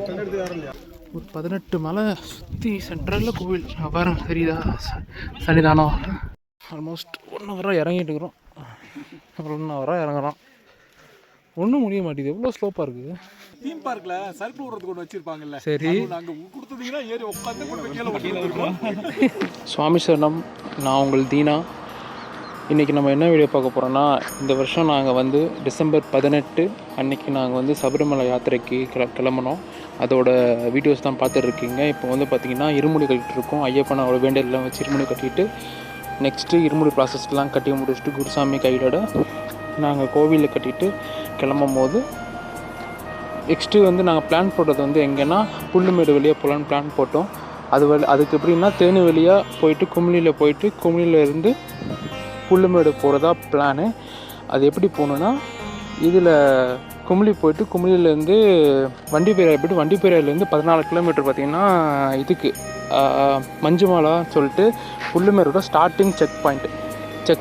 ஒரு 18 மலை சுற்றி சென்ட்ரலில் கோவில் பாருங்க தெரியுதா சன்னிதானம். ஆல்மோஸ்ட் 1 ஹவராக இறங்கிட்டு இருக்கிறோம். 1 ஹவராக இறங்குறோம். ஒன்றும் முடிய மாட்டேங்குது, எவ்வளோ ஸ்லோப்பாக இருக்குது. தீம் பார்க்கில் சர்க்கிள் விடுறதுக்கு ஒன்று வச்சுருப்பாங்கல்ல, சரி நாங்கள் கொடுத்தீங்கன்னா ஏறி உட்காந்து கூட சுவாமி சரணம். நான் உங்கள் தீனா. இன்றைக்கி நம்ம என்ன வீடியோ பார்க்க போகிறோன்னா, இந்த வருஷம் நாங்கள் வந்து டிசம்பர் 18 அன்றைக்கி நாங்கள் வந்து சபரிமலை யாத்திரைக்கு கிளம்பினோம். அதோட வீடியோஸ் தான் பார்த்துட்ருக்கீங்க. இப்போ வந்து பார்த்திங்கன்னா இருமுடி கட்டிகிட்டு இருக்கோம். ஐயப்பனை அவ்வளோ வேண்டியதெல்லாம் வச்சு இருமுடி கட்டிட்டு நெக்ஸ்ட்டு இருமுடி ப்ராசஸ்லாம் கட்டி முடிச்சுட்டு குருசாமி கையோட நாங்கள் கோவிலில் கட்டிட்டு கிளம்பும் போது நெக்ஸ்ட்டு வந்து நாங்கள் பிளான் போட்டது வந்து எங்கன்னா புல்லுமேடு வெளியே போகலான்னு பிளான் போட்டோம். அதுக்கு எப்படின்னா தேனி வழியாக போயிட்டு குமிழியில் போயிட்டு குமிழிலேருந்து புல்லுமேடு போகிறதா பிளானு. அது எப்படி போகணுன்னா, இதில் குமிழி போயிட்டு குமிழிலேருந்து வண்டிப்பேரையை போய்ட்டு வண்டிப்பேரையிலேருந்து 14 கிலோமீட்டர் பார்த்திங்கன்னா இதுக்கு மஞ்சுமாலா சொல்லிட்டு புல்லுமேரோட ஸ்டார்டிங் செக்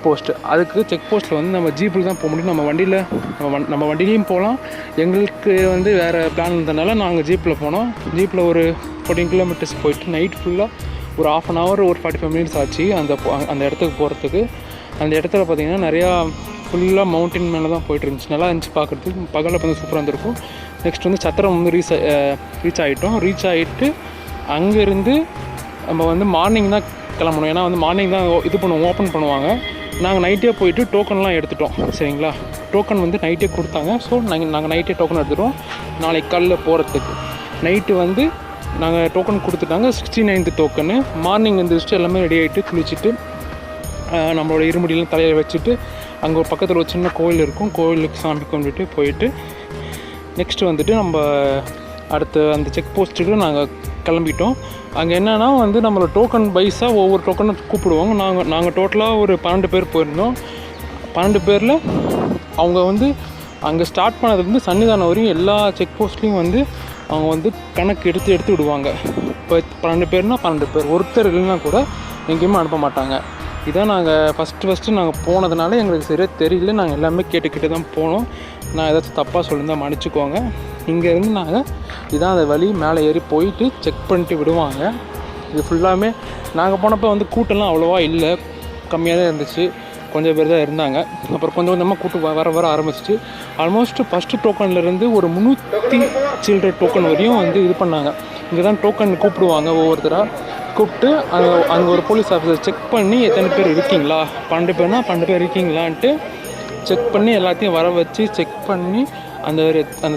போஸ்ட்டு. அதுக்கு செக் போஸ்ட்டில் வந்து நம்ம ஜீப்பில் தான் போக முடியும். நம்ம வண்டிலையும் போகலாம். எங்களுக்கு வந்து வேறு பிளான் இருந்ததுனால நாங்கள் ஜீப்பில் போனோம். ஜீப்பில் ஒரு 14 கிலோமீட்டர்ஸ் போயிட்டு நைட் ஃபுல்லாக ஒரு 1/2 hour ஒரு 45 minutes ஆச்சு அந்த இடத்துக்கு போகிறதுக்கு. அந்த இடத்துல பார்த்திங்கன்னா நிறையா ஃபுல்லாக மவுண்டன் மேலே தான் போய்ட்டு இருந்துச்சு. நல்லா இருந்துச்சு பார்க்குறதுக்கு. பகலில் வந்து சூப்பராக இருந்திருக்கும். நெக்ஸ்ட் வந்து சத்திரம் வந்து ரீச் ஆகிட்டு அங்கேருந்து நம்ம வந்து மார்னிங் தான் கிளம்பணும். ஏன்னா வந்து மார்னிங் தான் ஓப்பன் பண்ணுவாங்க. நாங்கள் நைட்டே போயிட்டு டோக்கன்லாம் எடுத்துட்டோம். சரிங்களா, டோக்கன் வந்து நைட்டே கொடுத்தாங்க. ஸோ நாங்கள் நைட்டே டோக்கன் எடுத்துட்டோம் நாளைக்கு காலையில் போகிறதுக்கு. நைட்டு வந்து நாங்கள் டோக்கன் கொடுத்துட்டாங்க, 69th டோக்கனு. மார்னிங் வந்துட்டு எல்லாமே ரெடி ஆகிட்டு குளிச்சுட்டு நம்மளோட இருமுடியெலாம் தலையில் வச்சுட்டு அங்கே ஒரு பக்கத்தில் ஒரு சின்ன கோவில் இருக்கும். கோவிலுக்கு சாமி கும்பிட்டு போயிட்டு நெக்ஸ்ட்டு வந்துட்டு நம்ம அடுத்த அந்த செக் போஸ்ட்டுக்கு நாங்கள் கிளம்பிட்டோம். அங்கே என்னென்னா வந்து நம்மளோட டோக்கன் வைஸாக ஒவ்வொரு டோக்கனும் கூப்பிடுவாங்க. நாங்கள் டோட்டலாக ஒரு 12 பேர் போயிருந்தோம். 12 பேரில் அவங்க வந்து அங்கே ஸ்டார்ட் பண்ணதுலேருந்து சன்னிதானம் வரையும் எல்லா செக் போஸ்ட்லேயும் வந்து அவங்க வந்து கணக்கு எடுத்து விடுவாங்க. இப்போ 12 பேர்னால் 12 பேர், ஒருத்தர் இல்லைன்னா கூட எங்கேயுமே அனுப்ப மாட்டாங்க. இதான் நாங்கள் ஃபஸ்ட்டு நாங்கள் போனதுனால எங்களுக்கு சரியாக தெரியல. நாங்கள் எல்லாமே கேட்டுக்கிட்டு தான் போனோம். நான் ஏதாச்சும் தப்பாக சொல்லியிருந்தால் மன்னிச்சிக்கோங்க. இங்கேருந்து நாங்கள் இதான் அந்த வழி மேலே ஏறி போயிட்டு செக் பண்ணிட்டு விடுவாங்க. இது ஃபுல்லாமே நாங்கள் போனப்போ வந்து கூட்டம்லாம் அவ்வளோவா இல்லை, கம்மியாக தான் இருந்துச்சு. கொஞ்சம் பேர் தான் இருந்தாங்க. அப்புறம் கொஞ்சம் கொஞ்சமாக கூட்டம் வர ஆரம்பிச்சிச்சு. ஆல்மோஸ்ட் ஃபஸ்ட்டு டோக்கன்லேருந்து ஒரு 300 சில்லற டோக்கன் வரையும் வந்து இது பண்ணாங்க. இங்கே தான் டோக்கன் கூப்பிடுவாங்க. ஒவ்வொருத்தராக கூப்பிட்டு அங்கே ஒரு போலீஸ் ஆஃபீஸர் செக் பண்ணி எத்தனை பேர் இருக்கீங்களா, 12 பேர்னா 12 பேர் இருக்கீங்களான்ட்டு செக் பண்ணி எல்லாத்தையும் வர வச்சு செக் பண்ணி அந்த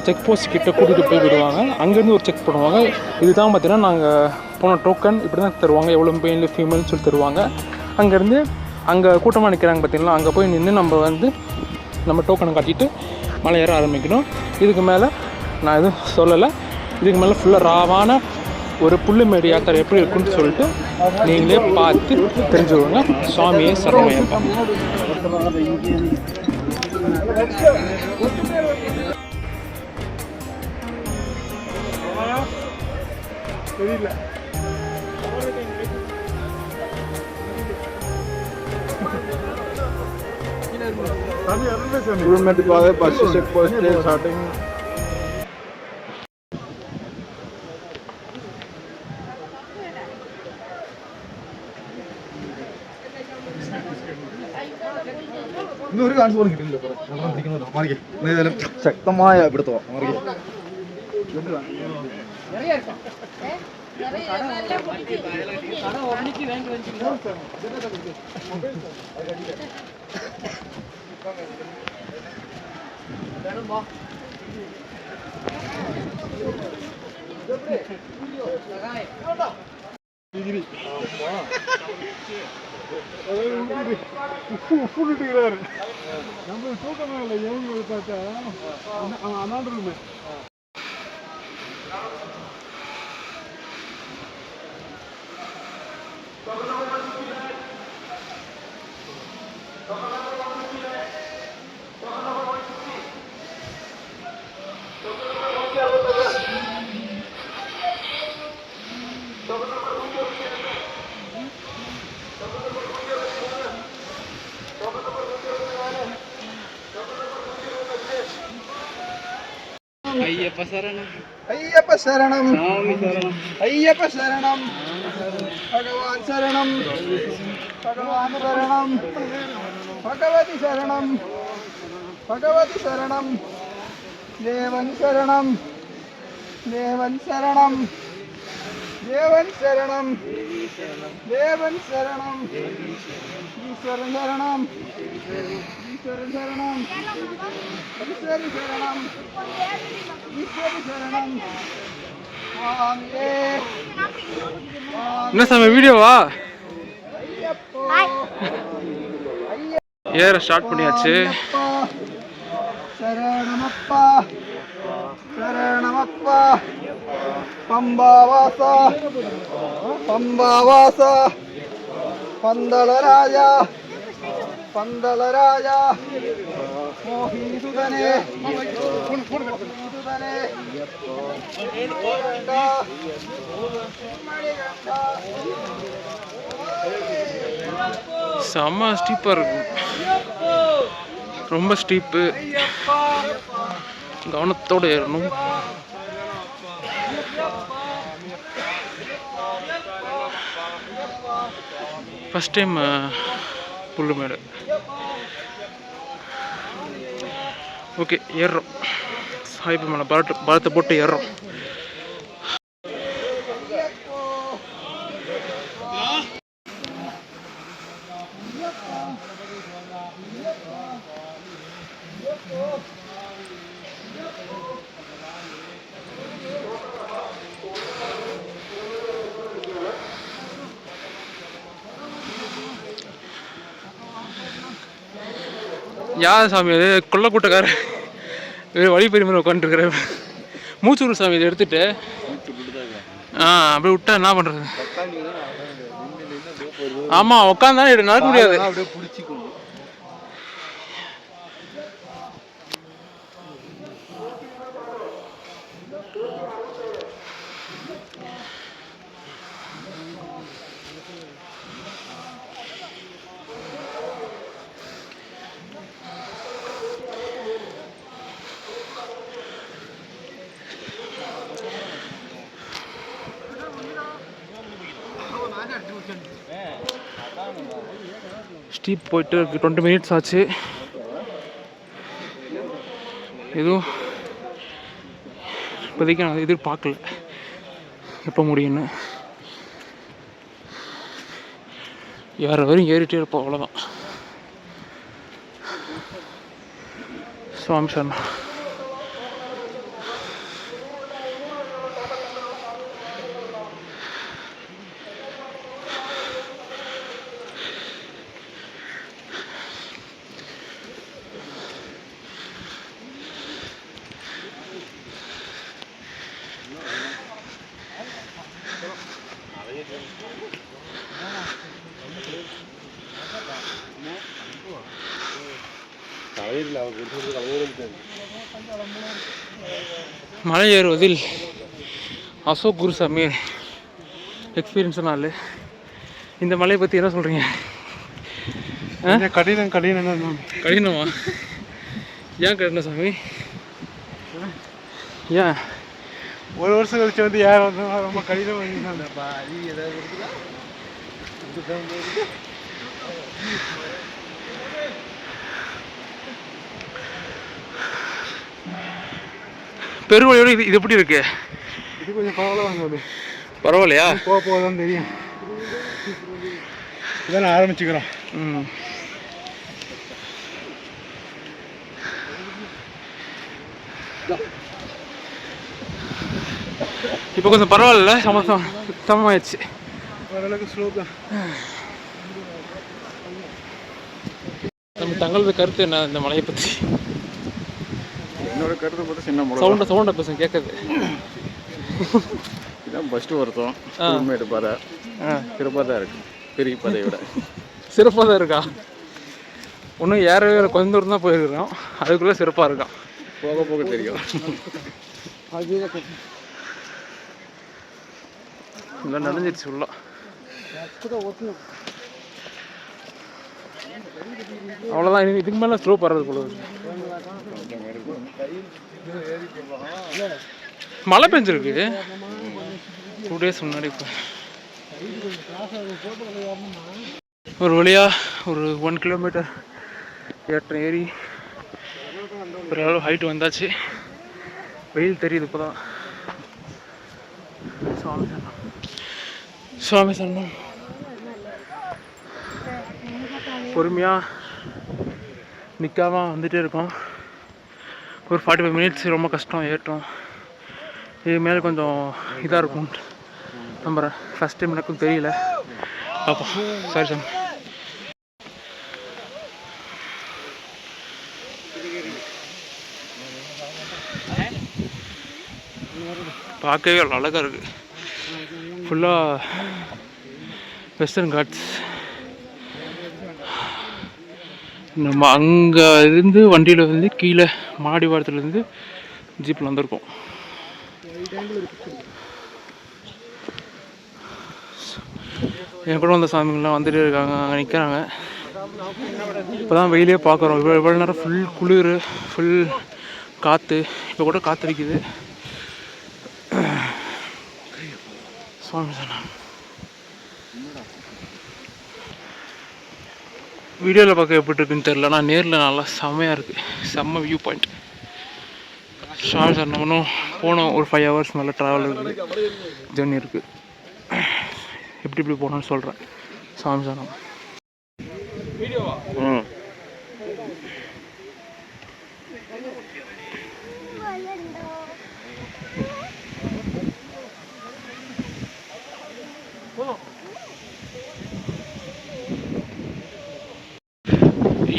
செக் போஸ்ட் கிட்டே கூட்டிகிட்டு போய் விடுவாங்க. அங்கேருந்து ஒரு செக் பண்ணுவாங்க. இதுதான் பார்த்தீங்கன்னா நாங்கள் போன டோக்கன் இப்படி தான் தருவாங்க. எவ்வளோ மேல் ஃபீமேல்னு சொல்லி தருவாங்க. அங்கேருந்து அங்கே கூட்டமாக நிற்கிறாங்க பார்த்தீங்களா, அங்கே போய் நின்று நம்ம டோக்கனை காட்டிட்டு மலை ஏற ஆரம்பிக்கணும். இதுக்கு மேலே நான் எதுவும் சொல்லலை. இதுக்கு மேலே ஃபுல்லாக ராவான ஒரு புல்லுமேடு யாத்திரை எப்படி இருக்குன்னு சொல்லிட்டு நீங்களே பார்த்து தெரிஞ்சுக்கோங்க. சுவாமியே சரணமையப்பா. புல்லுமேட்டுக்காக பஸ் செக் போஸ்ட் ஸ்டார்டிங். ഇന്നൊരു കാണിച്ചു പോലും കിട്ടില്ല. ശക്തമായ ഇവിടുത്തെ உப்புட்டுக்கிறாரு. நம்ம தூக்கமே இல்லை. ஏங்க பார்த்தா அண்ணாண்டுமே ஐயப்ப சரணம் ஐயப்ப சரணம் ஐயப்ப சரணம் பகவான் சரணம் பகவான் சரணம் பகவதி சரணம் பகவதி சரணம் தேவன் சரணம் தேவன் சரணம் தேவன் சரணம் தேவன் சரணம் ஈஸ்வரன் சரணம் ஈஸ்வரன் சரணம் ஈஸ்வரி சரணம் ஈஸ்வரி சரணம் சுவாமியே என்ன சாமி வீடியோவா ஐயப்போ ஏற ஸ்டார்ட் பண்ணியாச்சு. சரணமப்பா சரணமப்பா பம்பாவாசா பம்பாவாசா பந்தளராஜா பந்தளராஜா மோகிசுதனே மோகிசுதனே மணிகண்டா மணிகண்டா செம்ம ஸ்டீப்பாக இருக்கும், ரொம்ப ஸ்டீப்பு, கவனத்தோடு ஏறணும். First time Pullumedu. ஓகே ஏறுறோம், சாய்ப்பு மேலே பாரத்தை போட்டு ஏறுறோம். யார் சாமி அது? கொல்ல கூட்டக்காரர் வழி பெரிய உட்காந்துருக்குற மூச்சூர் சாமி இதை எடுத்துட்டு அப்படியே விட்டா என்ன பண்ணுறது? ஆமாம் உட்காந்தா நடக்க முடியாது. ஸ்டீப் போயிட்டு 20 மினிட்ஸ் ஆச்சு. எதுவும் இப்போதைக்கு நான் எதிர்பார்க்கல எப்போ முடியும்னு. ஏற வரையும் ஏறிட்டே இருப்போம், அவ்வளோதான். சுவாமி சரணம். மலை ஏறுவதில் அசோக் குருசாமி எக்ஸ்பீரியன்ஸ்னால இந்த மலையை பற்றி என்ன சொல்கிறீங்க? கடினமா? ஏன் கடினம் சாமி? ஏன் ஒரு வருஷம் கழிச்சு வந்து யார் வந்து ரொம்ப கடினம் பெருவழியோட இது எப்படி இருக்கு? இது கொஞ்சம் பரவாயில்ல. பரவாயில்லையா? போதான் தெரியும். இதான் ஆரம்பிச்சுக்கிறோம். இப்போ கொஞ்சம் பரவாயில்ல, சமமாயிடுச்சு. ஓரளவுக்கு ஸ்லோ தான். நம்ம தங்களது கருத்து என்ன இந்த மலையை பற்றி? என்னோட கருத்தை பற்றி சின்ன சவுண்டை பேசுங்க கேட்குது. இதான் ஃபஸ்ட்டு வருத்தம். உண்மையிட்டு பாதை சிறப்பாக தான் இருக்கு, பெரிய பாதையை விட சிறப்பாக தான் இருக்கா? ஒன்றும் ஏறவே கொஞ்சம் தூரம் தான் போயிருக்கிறோம், அதுக்குள்ளே சிறப்பாக இருக்கான். போக போக தெரியும். இல்லை நனைஞ்சிருச்சு உள்ள. அவ்வளோதான். இதுக்கு மேலே ஸ்லோ போடுறது போல. மழை பெஞ்சிருக்கு 2 days முன்னாடி. இப்போ ஒரு வழியாக ஒரு 1 kilometer ஏற்றம் ஏறி ஒரு அளவு ஹைட்டு வந்தாச்சு. வெயில் தெரியுது இப்போ தான். சுவாமி சரணம். பொறுமையாக நிற்காமல் வந்துகிட்டே இருக்கோம். ஒரு 45 minutes ரொம்ப கஷ்டம் ஏற்றம். இது மேலே கொஞ்சம் இதாக இருக்கும் நம்புகிறேன். ஃபஸ்ட் டைம் எனக்கும் தெரியல. அப்போ சாரி சார். பார்க்கவே அழகாக இருக்குது. ஃபுல்லாக வெஸ்டர்ன் காட்ஸ். நம்ம அங்கே இருந்து வண்டியில் வந்து கீழே மாடி வாரத்துலேருந்து ஜீப்பில் வந்திருக்கோம். என் கூட வந்த சாமிங்கள்லாம் வந்துட்டு இருக்காங்க, அங்கே நிற்கிறாங்க. இப்போ தான் வெயிலே பார்க்குறோம். இவ்வளோ நேரம் ஃபுல் குளிர், ஃபுல் காற்று. இப்போ கூட காற்றடிக்குது. சுவாமி சரணம். வீடியோவில் பார்க்க எப்படி இருக்குன்னு தெரில, ஆனால் நேரில் நல்லா செம்மையாக இருக்குது. செம்ம வியூ பாயிண்ட். சுவாமி சரணம். இன்னும் போனோம் ஒரு 5 hours மேலே ட்ராவல் இருக்குது, ஜர்னி இருக்குது. எப்படி போகணும்னு சொல்கிறேன். சுவாமி சரணம்.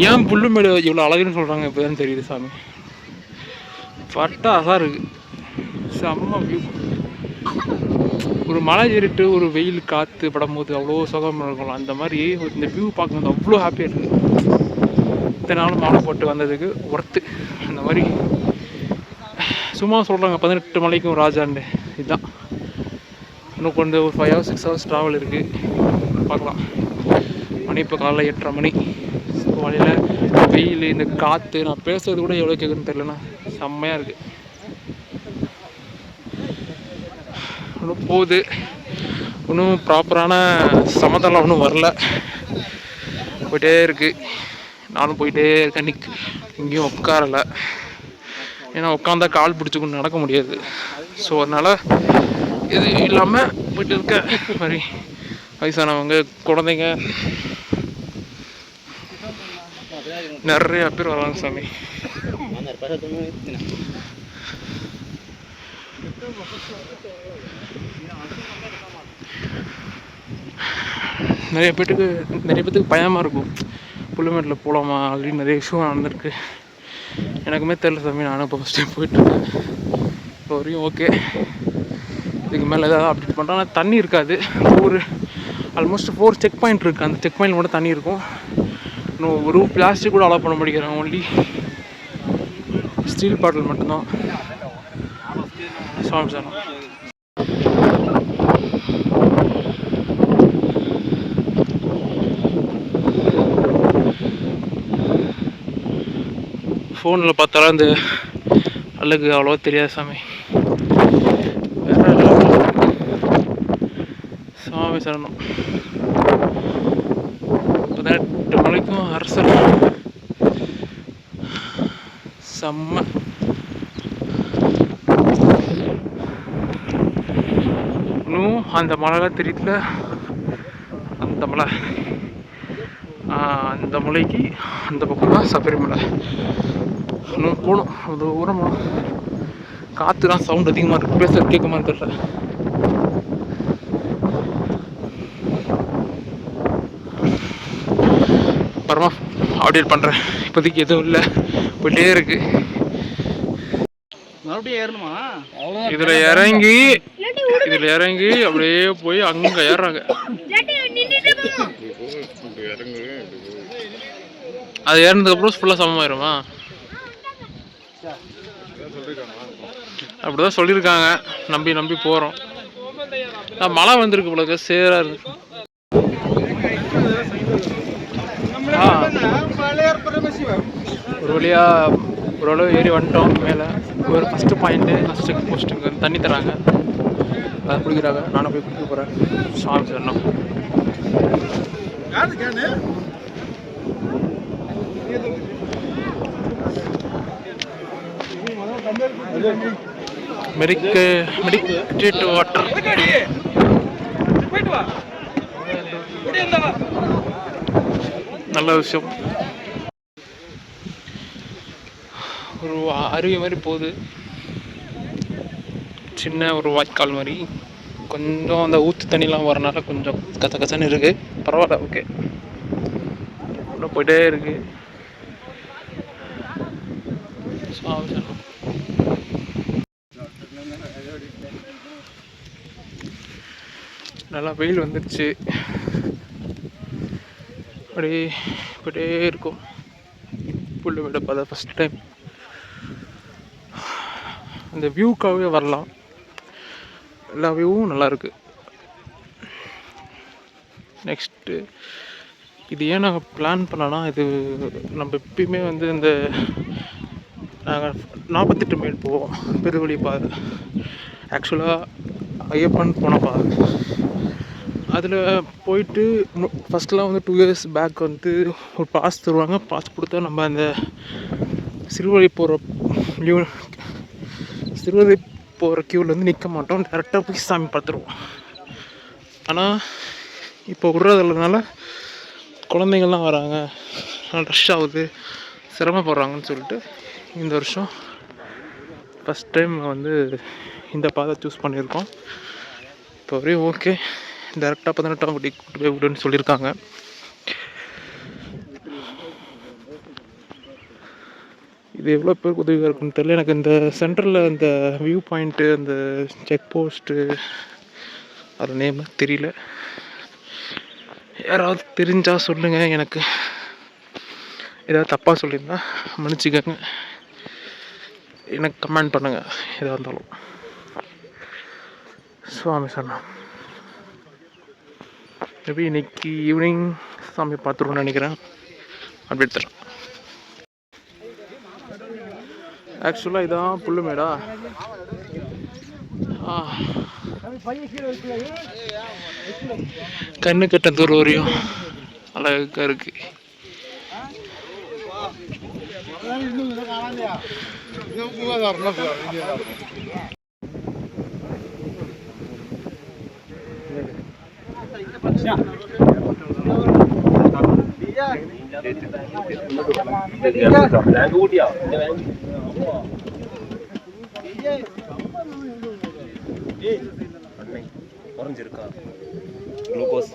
ஏன் புல்லு மேடு இவ்வளோ அழகுன்னு சொல்கிறாங்க இப்போ தான் தெரியுது சாமி. பட்டாசாக இருக்குது. செம்ம வியூ. ஒரு மழை ஏறிட்டு ஒரு வெயில் காற்று படும்போது அவ்வளோ சுகமாக இருக்கும். அந்த மாதிரி இந்த வியூ பார்க்கும்போது அவ்வளோ ஹாப்பியாக இருக்குது. இத்தனை நாளும் மாலை போட்டு வந்ததுக்கு ஒர்த்து. அந்த மாதிரி சும்மா சொல்கிறாங்க 18 மலைக்கும் ராஜாண்டு. இதுதான். இன்னும் கொஞ்சம் ஒரு 5 hours 6 hours ட்ராவல் இருக்குது. பார்க்கலாம். மணி இப்போ காலைல 8:30 மணி. வழியில் வெயில், இந்த காற்று, நான் பேசுறது கூட எவ்வளோ கேட்குன்னு தெரியலண்ணா. செம்மையாக இருக்குது. இன்னும் போகுது. இன்னும் ப்ராப்பரான சமதளம் ஒன்றும் வரல. போயிட்டே இருக்குது. நானும் போயிட்டே இருக்கேன். இங்கேயும் உட்காரலை. ஏன்னா உட்காந்தா கால் பிடிச்சிக்கொண்டு நடக்க முடியாது. ஸோ அதனால் இது இல்லாமல் போயிட்டு இருக்க மாதிரி வயசானவங்க, குழந்தைங்க நிறைய பேர் வராங்க சாமி. நிறைய பேத்துக்கு பயமாக இருக்கும். புல்லுமேட்டில் போகலாமா அப்படின்னு நிறைய இஷ்யூ நடந்திருக்கு. எனக்குமே தெரில சாமி. நானும் இப்போ ஃபஸ்ட் டைம் போயிட்டுருக்கேன். இப்போ வரையும் ஓகே. இதுக்கு மேலே ஏதாவது அப்டேட் பண்ணுறேன். ஆனால் தண்ணி இருக்காது. ஒரு ஆல்மோஸ்ட் 4 செக் பாயிண்ட் இருக்குது. அந்த செக் பாயிண்ட் மட்டும் தண்ணி இருக்கும். இன்னும் ஒரு பிளாஸ்டிக் கூட அலோவ் பண்ண மாட்டேங்கிறாங்க. ஒன்லி ஸ்டீல் பாட்டில் மட்டும்தான். சுவாமி சார். ஃபோனில் பார்த்தாலும் அந்த அழகு அவ்வளோவா தெரியாது சாமி. வேற சுவாமி சரணம். 18 மலைக்கும் அரசர். செம்ம. இன்னும் அந்த மலைலாம் தெரியல. அந்த மலை, அந்த மலைக்கு அந்த பக்கம் தான் சபரிமலை. இன்னும் போகணும். அது ஊரம் போகணும். காற்று தான் சவுண்ட் அதிகமாக இருக்குது. பேச கேட்குமான்னு தெரியல. அப்புறமா அப்டேட் பண்ணுறேன். இப்போதைக்கு எதுவும் இல்லை. போயிட்டே இருக்கு. மறுபடியும் ஏறணுமா? இதில் இறங்கி அப்படியே போய் அங்கே ஏறுறாங்க. அது ஏறினதுக்கப்புறம் ஃபுல்லாக சமமாயிருமா? அப்படிதான் சொல்லியிருக்காங்க. நம்பி போகிறோம். மழை வந்திருக்கு போல, சேராக இருக்கு. ஒரு வழியாக ஓரளவு ஏறி வந்துட்டோம் மேலே. ஒரு ஃபஸ்ட்டு பாயிண்ட்டு ஃபஸ்ட் செக் போஸ்ட்டுங்க தண்ணி தராங்க, அதை குடிக்கிறாங்க. நானும் போய் குடிக்க போகிறேன். சாமி சரணம். மெடிக்கேட் வாட்டர் நல்ல விஷயம். ஒரு அருவி மாதிரி போகுது, சின்ன ஒரு வாய்க்கால் மாதிரி. கொஞ்சம் அந்த ஊற்று தண்ணிலாம் வரனால கொஞ்சம் கசன்னு இருக்குது. பரவாயில்ல, ஓகே. இன்னும் போயிட்டே இருக்கு. நல்லா வெயில் வந்துடுச்சு. அப்படியே போயிட்டே இருக்கும். புல்லு விட பார்த்தா ஃபஸ்ட் டைம் அந்த வியூக்காகவே வரலாம். எல்லா வியூவும் நல்லாயிருக்கு. நெக்ஸ்ட்டு இது ஏன் நாங்கள் பிளான் பண்ணோன்னா, இது நம்ம எப்பயுமே வந்து இந்த நாங்கள் 48 மைல் போவோம், பெருவழி பாதை. ஆக்சுவலாக ஐயப்பன் போன பாதை. அதில் போயிட்டு ஃபஸ்ட்லாம் வந்து 2 years பேக் வந்து ஒரு பாஸ் தருவாங்க. பாஸ் கொடுத்தா நம்ம அந்த சிறுவழி போகிற க்யூவில் வந்து நிற்க மாட்டோம், டேரெக்டாக போய் சாமி பார்த்துருவோம். ஆனால் இப்போ விட்றதுனால குழந்தைங்கள்லாம் வராங்க, ரஷ் ஆகுது, சிரமப்படுறாங்கன்னு சொல்லிட்டு இந்த வருஷம் ஃபஸ்ட் டைம் வந்து இந்த பாதை சூஸ் பண்ணியிருக்கோம். இப்போ வரையும் ஓகே. டேரெக்டாக 18ஆம் படி கூட்டு போய் விடுன்னு சொல்லியிருக்காங்க. இது எவ்வளோ பேருக்கு உதவியாக இருக்குன்னு தெரியல. எனக்கு இந்த சென்டரில் இந்த வியூ பாயிண்ட்டு, அந்த செக் போஸ்ட்டு, அது நேம் தெரியல. யாராவது தெரிஞ்சால் சொல்லுங்கள். எனக்கு ஏதாவது தப்பாக சொல்லியிருந்தா மன்னிச்சிக்கங்க. எனக்கு கமெண்ட் பண்ணுங்கள் எதாக இருந்தாலும். சுவாமி சரணம். மேபி இன்னைக்கு ஈவினிங் சாமி பார்த்துருவோன்னு நினைக்கிறேன். அப்டேட் தரேன். ஆக்சுவலாக இதான் புல்லுமேடா. கண்ணு கட்ட தூரம் வரையும் அழகாக இருக்கு. குறைஞ்சிருக்கா குளுக்கோஸ்?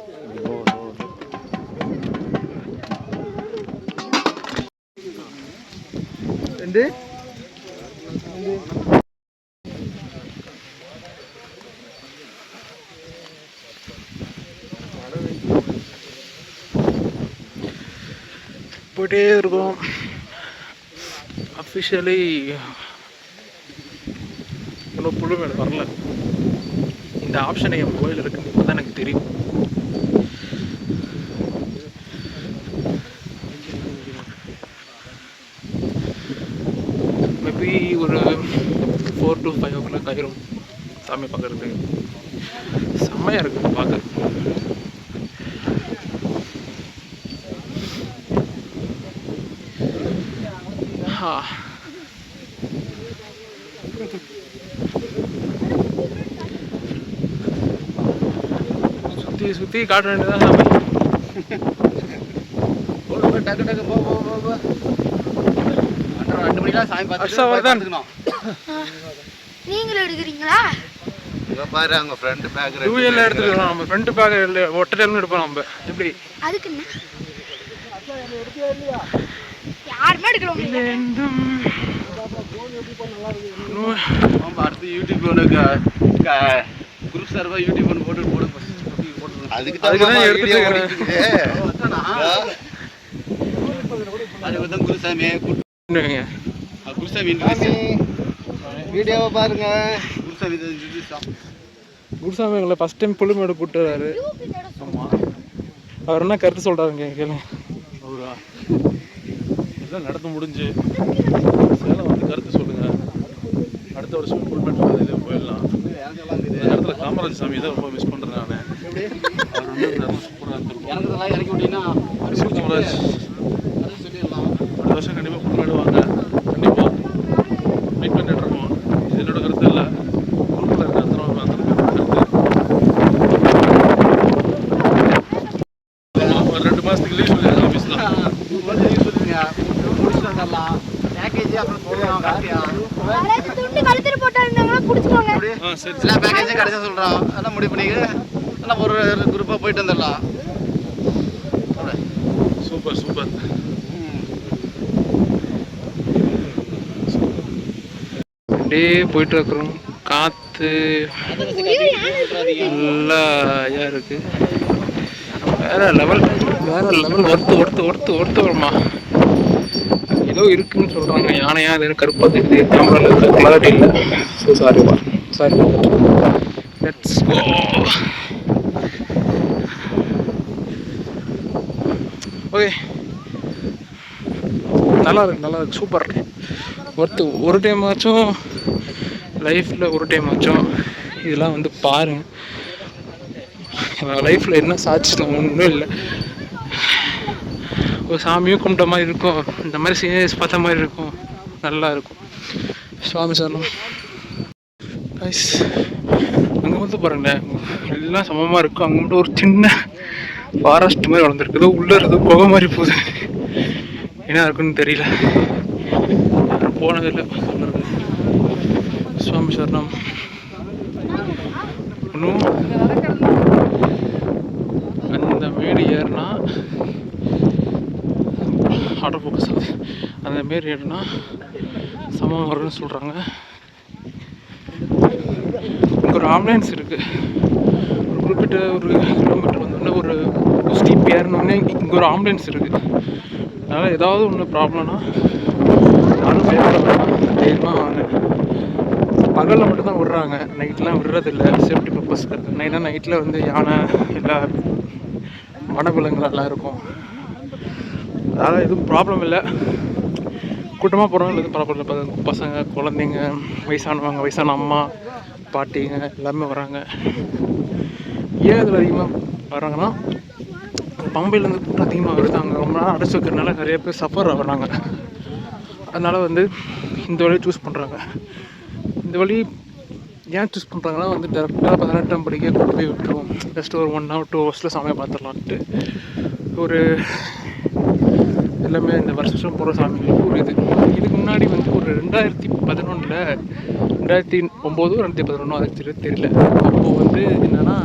ரெண்டு போயிட்டே இருக்கும். அஃபிஷியலி இன்னும் புல்லுமேடு வரல. இந்த ஆப்ஷன் என் மொபைல் இருக்குன்னு இப்போ தான் எனக்கு தெரியும். மேபி ஒரு 4 to 5 o'clock ஆயிரும் சாமி பார்க்குறதுக்கு. செம்மையாக இருக்குது பார்க்க. சுற்றி காட்ட வேண்டியதான் சாமி. டக்கு டக்கு போ போ போ போ. 2 மணிக்கெல்லாம் சாமி பார்த்துட்டு நீங்களும் எடுக்கிறீங்களா? இங்க பாரு, அவங்க ஃப்ரண்ட் பேக் டூவீலர் எடுத்துக்கலாம். நம்ம ஃப்ரண்ட் பேக் ஒட்டடையில எடுப்போம் நம்ம. எப்படி அதுக்கு என்ன யாருமே எடுக்கிறோம் இல்ல. அடுத்து யூடியூப் ஒன்று குரூப் சார்பா யூடியூப் ஒன்று போட்டு அதுக்கு தான் எடுத்துட்டு குருசாமி வீடியோவை பாருங்க. குருசாமி எங்களை ஃபஸ்ட் டைம் புல்லுமேடு கூப்பிட்டு வராரு. ஆமாம், அவர் என்ன கருத்து சொல்கிறாருங்க கேளுங்க. இதெல்லாம் நடந்து முடிஞ்சு சேலம் வந்து கருத்து சொல்லுங்கள். அடுத்த வருஷம் புல்மேட் பாதையிலே போயிடலாம். இந்த இடத்துல காமராஜ் சாமி தான் ரொம்ப மிஸ் பண்ணுறேன் நான். அவர் வந்து இந்த இடம் சூப்பராக இருந்திருக்கும். இறக்கி விட்டீங்கன்னா காமராஜ் அடுத்த வருஷம் கண்டிப்பாக புல்மேடு வாங்க. கண்டிப்பாக வெயிட் பண்ணிட்டு இருக்கோம். இது என்னோட கருத்து இல்லை, குரூப்பில் இருக்க அத்தனை கருத்து. ஒரு 2 மாதத்துக்கு லீவ் சொல்லியிருக்கேன் ஆஃபீஸில். முடிச்சுட்டு வந்துடலாம். பேக்கேஜ் அப்புறம் போடுவோம். துண்டு கழுத்துல போட்டாங்கன்னா புடிச்சுக்கோங்க. சரி எல்லா பேக்கேஜும் கடைசியாக சொல்கிறோம். எல்லாம் முடிவு பண்ணிக்கிட்டு எல்லாம் ஒரு குரூப்பாக போயிட்டு வந்துடலாம். Super super. அப்படியே போயிட்டு இருக்கிறோம். காற்று நல்லா இதாக இருக்கு. வேற லெவல் ஒருத்து வருமா. ஏதோ இருக்குன்னு சொல்கிறாங்க. யானையா அது கருப்பாக தெரியுது. கேமராவில் கிளாரிட்டி இல்லை. ஸோ சாரிப்பா. Let's go. ஓகே, நல்லா இருக்கு சூப்பர். ஒரு டைம் ஆச்சும் லைஃப்பில் இதெல்லாம் வந்து பாருங்க. லைஃப்பில் என்ன சாட்சினா ஒன்றும் இல்லை. ஒரு சாமியும் கும்பிட்ட மாதிரி இருக்கும். இந்த மாதிரி சீனியர்ஸ் பார்த்த மாதிரி இருக்கும். நல்லா இருக்கும். சுவாமி சரணம். கைஸ், அங்கே வந்து பாருங்களேன், எல்லாம் சமமாக இருக்கும். அங்கே மட்டும் ஒரு சின்ன ஃபாரஸ்ட் மாதிரி வளர்ந்துருக்குது. உள்ளே இருக்குது புகை மாதிரி போகுது. என்ன இருக்குன்னு தெரியல. போனதில்லை. சுவாமி சரணம். இன்னும் அந்த மேடு ஏறினா ஆர்டர் ஃபோக்கஸ் ஆகுது. அந்த மாரி ஏறினா சமம் வரும்னு சொல்கிறாங்க. இங்கே ஒரு ஆம்புலன்ஸ் இருக்குது. ஒரு குறிப்பிட்ட ஒரு கிலோமீட்டர் வந்தோடனே ஒரு ஸ்டீப் ஏறினோடனே இங்கே ஒரு ஆம்புலன்ஸ் இருக்குது. அதனால் ஏதாவது ஒன்று ப்ராப்ளம்னா யாரும் தைரியமாக வாங்க. பகலில் மட்டும்தான் விடுறாங்க, நைட்லாம் விடுறதில்ல. சேஃப்டி பர்பஸ்க்கு. நைட்டில் வந்து யானை எல்லா வனவிலங்குகள் எல்லாம் இருக்கும். அதனால் எதுவும் ப்ராப்ளம் இல்லை. கூட்டமாக போகிறவங்க எதுவும் ப்ராப்ளம் இல்லை. பசங்க, குழந்தைங்க, வயசான அம்மா, பாட்டிங்க எல்லாமே வராங்க. ஏன் இதில் அதிகமாக வராங்கன்னா, பம்பையிலேருந்து கூட்டம் அதிகமாக வருது. அங்கே ரொம்ப நாள் அடைச்சி வைக்கிறதுனால நிறைய பேர் சஃபர் ஆகுறாங்க. அதனால் வந்து இந்த வழியை சூஸ் பண்ணுறாங்க. இந்த வழி ஏன் சூஸ் பண்ணுறாங்கன்னா வந்து டேரெக்டாக 18ஆம் படிக்க கொண்டு போய் விட்டுருவோம். ஜஸ்ட் ஒரு 1 hour 2 hours சாமியை பார்த்துடலான்ட்டு ஒரு எல்லாமே இந்த வருஷம் போகிற சாமிகளுக்கு ஒரு இதுக்கு முன்னாடி வந்து ஒரு 2011 2009 அதுக்கு தெரியல. அப்போது வந்து என்னென்னா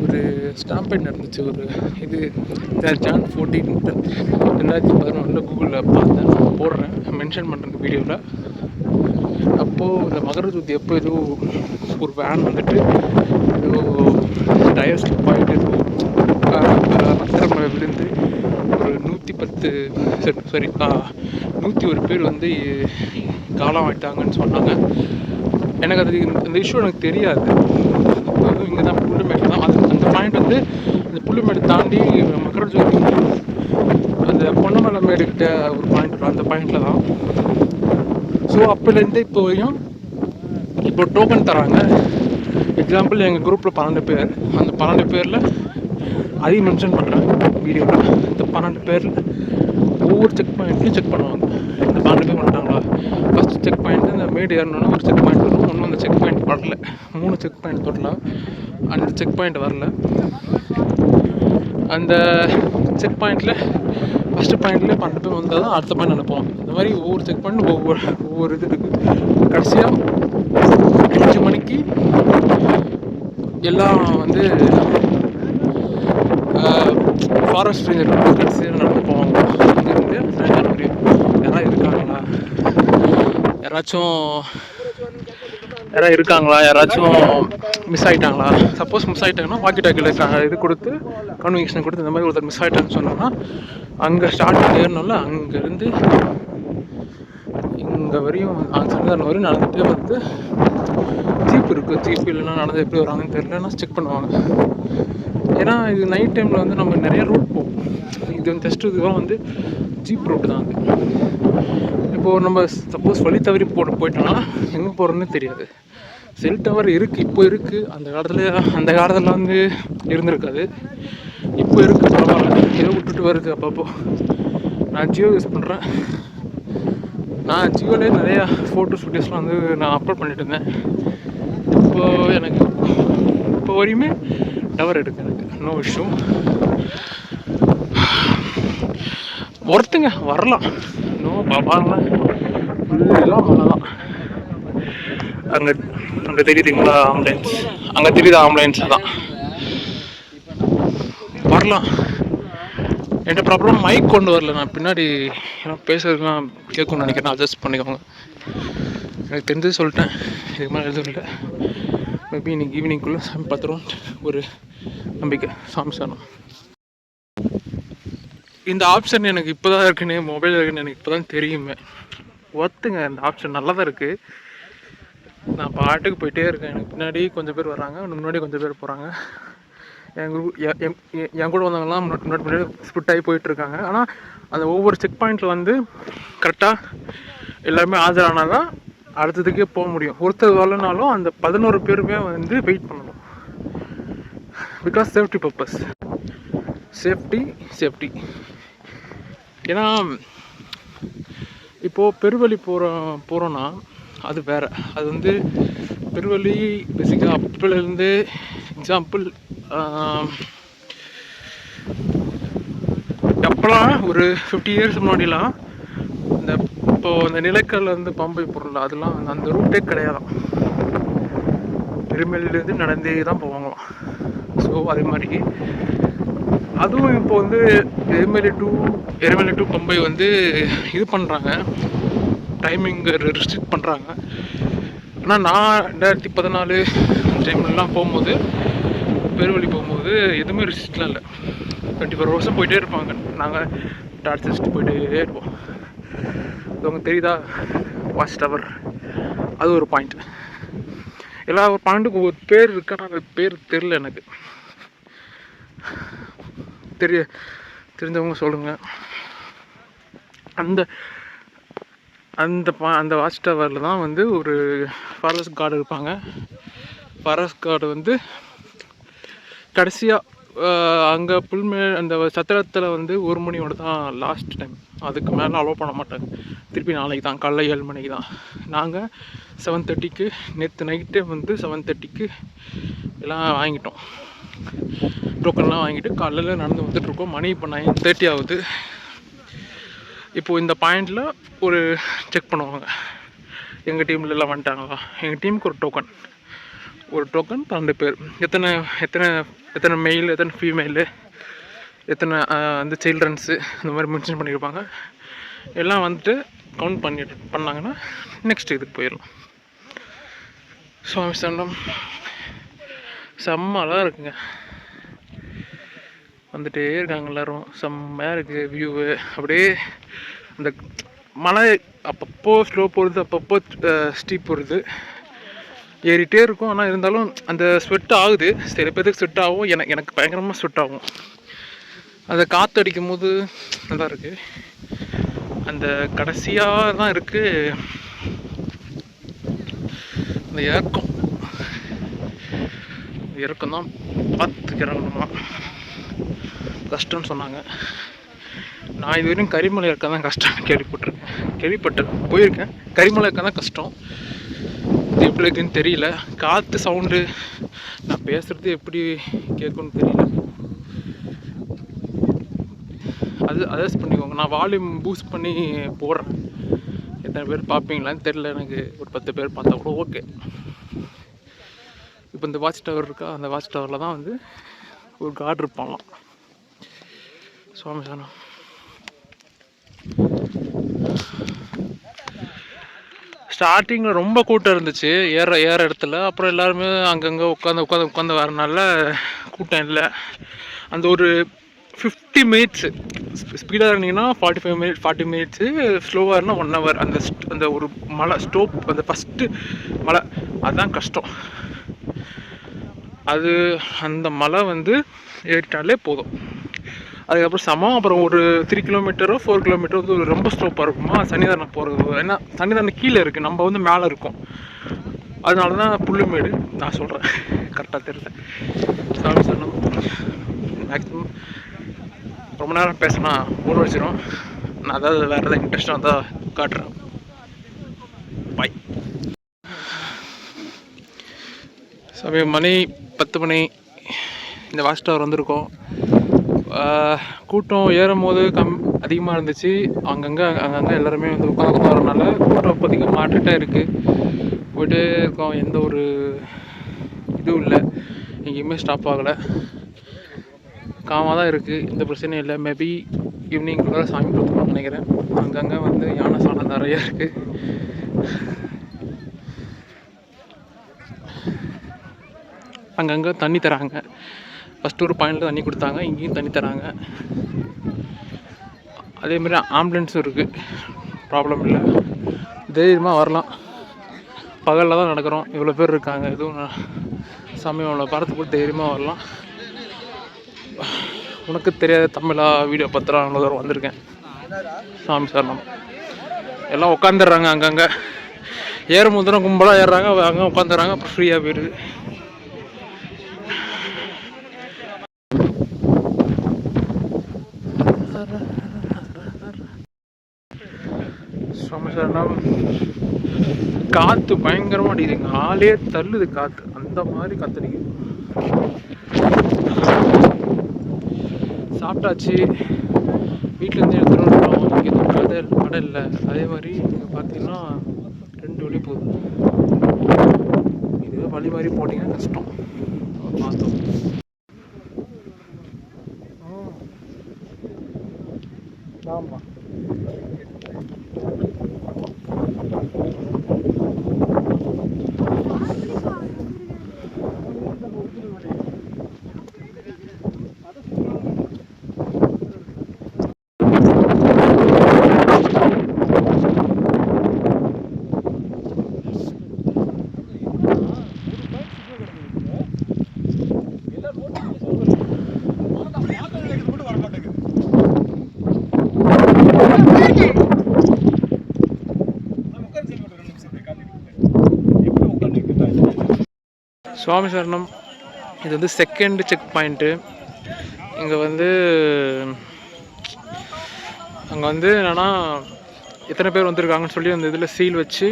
ஒரு ஸ்டாம்பேட் நடந்துச்சு. ஒரு இது Jan 14 2011 கூகுளில் பார்த்தேன். நான் போடுறேன், மென்ஷன் பண்ணுறேன் வீடியோவில். அப்போது இந்த மகர ஜோதி எப்போ ஏதோ ஒரு வேன் வந்துட்டு ஏதோ டயர் ஸ்லிப் ஆகிட்டு ஏதோ பத்திரமலை விழுந்து ஒரு 101 பேர் வந்து காலம் ஆகிட்டாங்கன்னு சொன்னாங்க. எனக்கு அது அந்த இஷ்யூ எனக்கு தெரியாது. அதுவும் இங்கே தான் புல்லுமேடு தான். அந்த பாயிண்ட் வந்து அந்த புல்லுமேடு தாண்டி மகர ஜோதி அந்த பொன்னமலை மேடுக்கிட்ட ஒரு பாயிண்ட் வரும். அந்த பாயிண்டில் தான். ஸோ அப்போலேருந்து இப்போ வரையும் இப்போ டோக்கன் தராங்க. எக்ஸாம்பிள் எங்கள் குரூப்பில் 12 பேர். அந்த 12 பேரில் அதையும் மென்ஷன் பண்ணுறேன் வீடியோவில். இந்த 12 பேரில் ஒவ்வொரு செக் பாயிண்ட்லையும் செக் பண்ணுவாங்க. இந்த 12 பேர் வந்துட்டாங்களா. ஃபஸ்ட்டு செக் பாயிண்ட்டு இந்த மேடு ஏறணுன்னா ஒரு செக் பாயிண்ட் வரும். ஒன்றும் அந்த செக் பாயிண்ட் வரல. 3 செக் பாயிண்ட் தொடலாம். அந்த செக் பாயிண்ட் வரல. அந்த செக் பாயிண்ட்டில் ஃபஸ்ட்டு பாயிண்ட்லேயே 12 பேர் வந்தால் தான் அடுத்த பாயிண்ட் அனுப்புவோம். இந்த மாதிரி ஒவ்வொரு செக் பாயிண்ட் ஒவ்வொரு இது இருக்குது. கடைசியாக 5 மணிக்கு எல்லாம் வந்து ஃபாரஸ்ட் ரேஞ்சர் கடைசியாக நடந்து போவாங்க. இங்கேருந்து சாயங்காலம் யாராவது இருக்காங்களா, யாராச்சும் மிஸ் ஆகிட்டாங்களா. சப்போஸ் மிஸ் ஆகிட்டாங்கன்னா வாக்கி டாக்கியில் இது கொடுத்து கன்வென்ஷன் கொடுத்து இந்த மாதிரி ஒருத்தர் மிஸ் ஆகிட்டாங்கன்னு சொன்னோம்னா அங்கே ஸ்டார்டிங் ஏறணும்ல, அங்கேருந்து இங்கே வரையும் சன்னதானம் வரையும் நடந்துகிட்டே வந்து ஜீப் இருக்குது. ஜீப் இல்லைன்னா நடந்து எப்படி வராங்கன்னு தெரியலன்னா செக் பண்ணுவாங்க. ஏன்னா இது நைட் டைமில் வந்து நம்ம நிறைய ரூட் போகும். இது வந்து ஜஸ்ட்டு இதுவாக வந்து ஜீப் ரூட் தான் அது. இப்போது நம்ம சப்போஸ் வழி தவறி போயிட்டோன்னா எங்கே போகிறோன்னு தெரியாது. செல் டவர் இருக்குது, இப்போ இருக்குது. அந்த காலத்தில் வந்து இருந்திருக்காது, இப்போ இருக்குது. பரவாயில்ல, ஏதோ விட்டுட்டு வருது அப்பப்போ. நான் ஜியோ யூஸ் பண்ணுறேன். நான் ஜியோலே நிறையா ஃபோட்டோஸ் வீடியோஸ்லாம் வந்து நான் அப்லோட் பண்ணிட்டு இருந்தேன். இப்போது எனக்கு இப்போ வரையுமே டவர் எடுக்கு எனக்கு, நோ இஷ்யூ. ஒருத்தங்க வரலாம், நோ பாருங்களேன், ஃபுல்லாக மழை தான். அங்கே தெரியுதுங்களா ஆம்புலன்ஸ், அங்கே தெரியுது ஆம்புலன்ஸ் தான். வரலாம். என்கிட்ட ப்ராப்பராக மைக் கொண்டு வரல, நான் பின்னாடி பேசுறதுலாம் கேட்கணும்னு நினைக்கிறேன், அட்ஜஸ்ட் பண்ணிக்கோங்க. எனக்கு தெரிஞ்சது சொல்லிட்டேன், இதுக்கு மேலே எதுவும் இல்லை. மேபி இன்னைக்கு ஈவினிங்குள்ளே சாமி பார்த்துருவோம் ஒரு நம்பிக்கை. சாமி சரணம். இந்த ஆப்ஷன் எனக்கு இப்போ தான் இருக்குன்னு, மொபைல் இருக்குன்னு எனக்கு இப்போ தான் தெரியுமே. ஒத்துங்க, இந்த ஆப்ஷன் நல்லா தான் இருக்குது. நான் பாட்டுக்கு போயிட்டே இருக்கேன். எனக்கு பின்னாடி கொஞ்சம் பேர் வர்றாங்க, முன்னாடி கொஞ்சம் பேர் போகிறாங்க. என் கூட வந்தவங்கலாம் முன்னாடி ஸ்பிட் ஆகி போயிட்டுருக்காங்க. ஆனால் அந்த ஒவ்வொரு செக் பாயிண்ட்டில் வந்து கரெக்டாக எல்லாருமே ஆஜரானால் தான் அடுத்ததுக்கே போக முடியும். ஒருத்தர் வரலனாலும் அந்த 11 பேருமே வந்து வெயிட் பண்ணணும். Because safety purpose, safety. ஏன்னா இப்போது பெருவழி போகிறோன்னா அது வேறு. அது வந்து பெருவழி பேசிக்காக அப்போலேருந்து எக்ஸாம்பிள் எப்போலாம் ஒரு 50 இயர்ஸ் முன்னாடிலாம் இப்போது அந்த நிலக்கல்லேருந்து பம்பை பொருள் அதெல்லாம் அந்த ரூட்டே கிடையாதான். பெருமேலேருந்து நடந்தே தான் போவாங்களாம். ஸோ அதே மாதிரி அதுவும் இப்போ வந்து எருமேலி டு பம்பை வந்து இது பண்ணுறாங்க, டைமிங் ரெஸ்ட்ரிக்ட் பண்ணுறாங்க. ஆனால் நான் 2014 டைம்லாம் போகும்போது, பெருவழி போகும்போது எதுவுமே ரெஸ்ட்ரிக்ட்லாம் இல்லை. 24 hours போயிட்டே இருப்பாங்க. நாங்கள் டார்ச் அடிச்சுட்டு போயிட்டே இருப்போம். உங்களுக்கு தெரியுதா வாட்ச் டவர், அது ஒரு பாயிண்ட். எல்லா ஒரு பாயிண்ட்டுக்கும் ஒரு பேர் இருக்கு, ஆனால் அந்த பேர் தெரில எனக்கு. தெரிஞ்சவங்க சொல்லுங்கள். அந்த வாட்ச் டவரில் தான் வந்து ஒரு ஃபாரஸ்ட் கார்டு இருப்பாங்க. ஃபாரஸ்ட் கார்டு வந்து கடைசியாக அங்கே அந்த சத்திரத்தில் வந்து 1 மணியோட தான் லாஸ்ட் டைம். அதுக்கு மேலே அலோவ் பண்ண மாட்டாங்க. திருப்பி நாளைக்கு தான் காலைல 7 மணிக்கு தான். நாங்கள் 7:30க்கு நேற்று நைட்டே வந்து 7:30க்கு எல்லாம் வாங்கிட்டோம், டோக்கன்லாம் வாங்கிட்டு காலையில் நடந்து வந்துட்டுருக்கோம். மணி இப்போ 9:30 ஆகுது. இப்போது இந்த பாயிண்டில் ஒரு செக் பண்ணுவாங்க, எங்கள் டீமில் எல்லாம் வந்துட்டாங்களா. எங்கள் டீமுக்கு ஒரு டோக்கன் 12 பேர். எத்தனை மெயில், எத்தனை ஃபீமேலு, எத்தனை வந்து சில்ட்ரன்ஸு, இந்த மாதிரி மென்ஷன் பண்ணியிருப்பாங்க. எல்லாம் வந்துட்டு கவுண்ட் பண்ணாங்கன்னா நெக்ஸ்ட் இதுக்கு போயிடலாம். சுவாமி சரணம். செம்மையாக இருக்குங்க, வந்துட்டே இருக்காங்க எல்லோரும். செம்மையாக இருக்குது வியூவு. அப்படியே அந்த மலை அப்பப்போ ஸ்லோ போகிறது, அப்பப்போ ஸ்டீப் போகிறது, ஏறிட்டே இருக்கும். ஆனால் இருந்தாலும் அந்த ஸ்வெட் ஆகுது. சில பேருக்கு ஸ்வெட் ஆகும், எனக்கு பயங்கரமாக ஸ்வெட் ஆகும். அதை காற்று அடிக்கும் போது நல்லா இருக்குது. அந்த கடைசியாக தான் இருக்குது அந்த இறக்கம் தான் பார்த்து இறங்கணுமா, கஷ்டம்னு சொன்னாங்க. நான் இது வரையும் கரிமலை இறக்க தான் கஷ்டம் போயிருக்கேன். கரிமலை இறக்க தான் கஷ்டம். இது எப்படி இருக்குன்னு தெரியல. காற்று சவுண்டு, நான் பேசுகிறது எப்படி கேட்கும்னு தெரியல. அது அட்ஜஸ்ட் பண்ணிக்கோங்க. நான் வால்யூம் பூஸ்ட் பண்ணி போடுறேன். எத்தனை பேர் பார்ப்பீங்களான்னு தெரியல எனக்கு. ஒரு 10 பேர் பார்த்தா கூட ஓகே. இப்போ இந்த வாட்ச் டவர் இருக்கா, அந்த வாட்ச் டவரில் தான் வந்து ஒரு கார்டு இருப்பாங்களாம். சுவாமி சரணம். ஸ்டார்டிங்கில் ரொம்ப கூட்டம் இருந்துச்சு ஏற இடத்துல. அப்புறம் எல்லாருமே அங்கங்கே உட்காந்து வரனால கூட்டம் இல்லை. அந்த ஒரு 50 மினிட்ஸு ஸ்பீடாக இருந்தீங்கன்னா 40 மினிட்ஸு, ஸ்லோவாக இருந்தால் 1 hour. அந்த ஒரு மலை ஸ்டோப், அந்த ஃபஸ்ட்டு மலை அதுதான் கஷ்டம். அந்த மலை வந்து ஏறிட்டாலே போதும். அதுக்கப்புறம் சமம். அப்புறம் ஒரு 3 கிலோமீட்டரோ 4 கிலோமீட்டர் வந்து ஒரு ரொம்ப ஸ்லோப்பாக இருக்குமா சன்னிதானம் போகிறது. ஏன்னா சன்னிதானம் கீழே இருக்குது, நம்ம வந்து மேலே இருக்கோம். அதனால தான் புல்லுமேடு நான் சொல்கிறேன், கரெக்டாக தெரியல. சாமி சொன்னோம். மேக்ஸிமம் ரொம்ப நேரம் பேசினா போர் வச்சிடும். நான் அதாவது வேறு எதாவது இன்ட்ரெஸ்டாக தான் காட்டுறேன். பாய். சமயம் மணி 10 மணி. இந்த வாட்ச் டவர் வந்திருக்கோம். கூட்டம் ஏறும் போது அதிகமாக இருந்துச்சு. அங்கங்கே எல்லாருமே வந்து உட்காந்து வரனால கூட்டம் இப்போதைக்கு மாற்றிட்டே இருக்குது. போய்ட்டே இருக்கோம். எந்த ஒரு இதுவும் இல்லை, எங்கேயுமே ஸ்டாப் ஆகலை. காமாக தான் இருக்குது, எந்த பிரச்சனையும் இல்லை. மேபி ஈவினிங்குள்ளே சாமி கொடுத்துருவோம்னு நினைக்கிறேன். அங்கங்கே வந்து யானை சாணம் நிறையா இருக்குது. அங்கங்கே தண்ணி தராங்க. ஃபஸ்ட்டு ஒரு பாயிண்டில் தண்ணி கொடுத்தாங்க, இங்கேயும் தண்ணி தராங்க. அதேமாதிரி ஆம்புலன்ஸும் இருக்குது, ப்ராப்ளம் இல்லை. தைரியமாக வரலாம். பகலில் தான் நடக்கிறோம், இவ்வளோ பேர் இருக்காங்க. எதுவும் சமயம் இவ்வளோ பார்த்து போட்டு தைரியமாக வரலாம். உனக்கு தெரியாத தமிழா வீடியோ 10 ரூபா தூரம் வந்திருக்கேன். சாமி சரணம். எல்லாம் உட்காந்துடுறாங்க அங்கங்கே. ஏறும் முதலும் கும்பலாக ஏறுறாங்க, அங்கே உட்காந்துடுறாங்க. அப்புறம் ஃப்ரீயாக போயிடுது. சாமி சரணம். காற்று பயங்கரமாக அடிக்குதுங்க, ஆளே தள்ளுது காற்று, அந்த மாதிரி காத்தடிக்குது. சாப்பிட்டாச்சு, வீட்டிலேருந்து எடுத்துகிட்டு வந்துட்டோம். இங்கே எதுவும் கடை இல்லை. அதே மாதிரி இங்கே பார்த்தீங்கன்னா 2 வழி போகுது. இதுவே வழி மாதிரி போட்டிங்கன்னா கஷ்டம். பார்த்தோம். ஆமாம். சுவாமி சரணம். இது வந்து செகண்ட் செக் பாயிண்ட்டு. இங்கே வந்து அங்கே வந்து என்னென்னா எத்தனை பேர் வந்திருக்காங்கன்னு சொல்லி அந்த இதில் சீல் வச்சு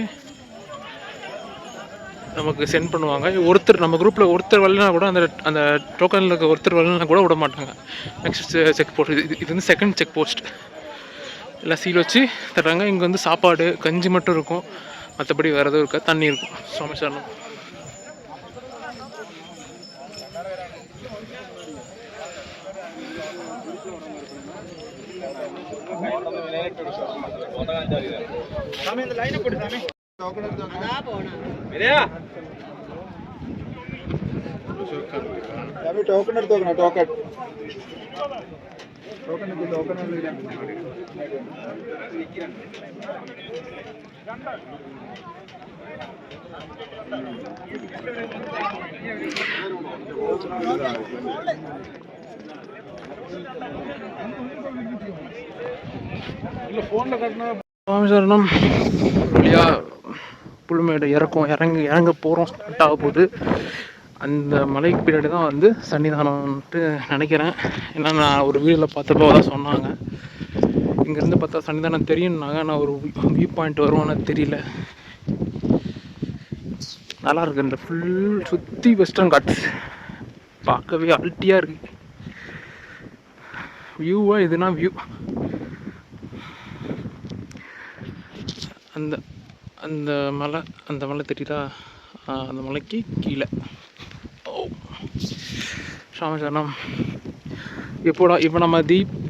நமக்கு சென்ட் பண்ணுவாங்க. ஒருத்தர் நம்ம குரூப்பில் ஒருத்தர் வரலனா கூட அந்த டோக்கனில் இருக்க ஒருத்தர் வரலனா கூட விட மாட்டாங்க. நெக்ஸ்ட் செக் போஸ்ட் இது வந்து செகண்ட் செக் போஸ்ட். எல்லாம் சீல் வச்சு தர்றாங்க. இங்கே வந்து சாப்பாடு கஞ்சி மட்டும் இருக்கும், மற்றபடி வேறு எதுவும் இருக்கா, தண்ணி இருக்கும். சுவாமி சரணம். ടോക്കൺ എടുത്ത് നോക്കണം. ടോക്കൺ சுவாமி சரணம். வழியாக புல்மேடு இறங்க போகிறோம். ஸ்டார்ட் ஆக போகுது. அந்த மலைக்கு பின்னாடி தான் வந்து சன்னிதானம்ன்ட்டு நினைக்கிறேன். ஏன்னா நான் ஒரு வீடியோவில் பார்த்தப்போ தான் சொன்னாங்க. இங்கேருந்து பார்த்தா சன்னிதானம் தெரியும்னாங்க. நான் ஒரு வியூ பாயிண்ட் வருவான்னு தெரியல. நல்லாயிருக்கு. இந்த ஃபுல் சுற்றி வெஸ்டர்ன் காட்ஸ் பார்க்கவே அல்ட்டியாக இருக்குது. வியூவாக இதுனா வியூ. அந்த மலை தெரியுதா? அந்த மலைக்கு கீழே. சாமசரணம். இப்போ நம்ம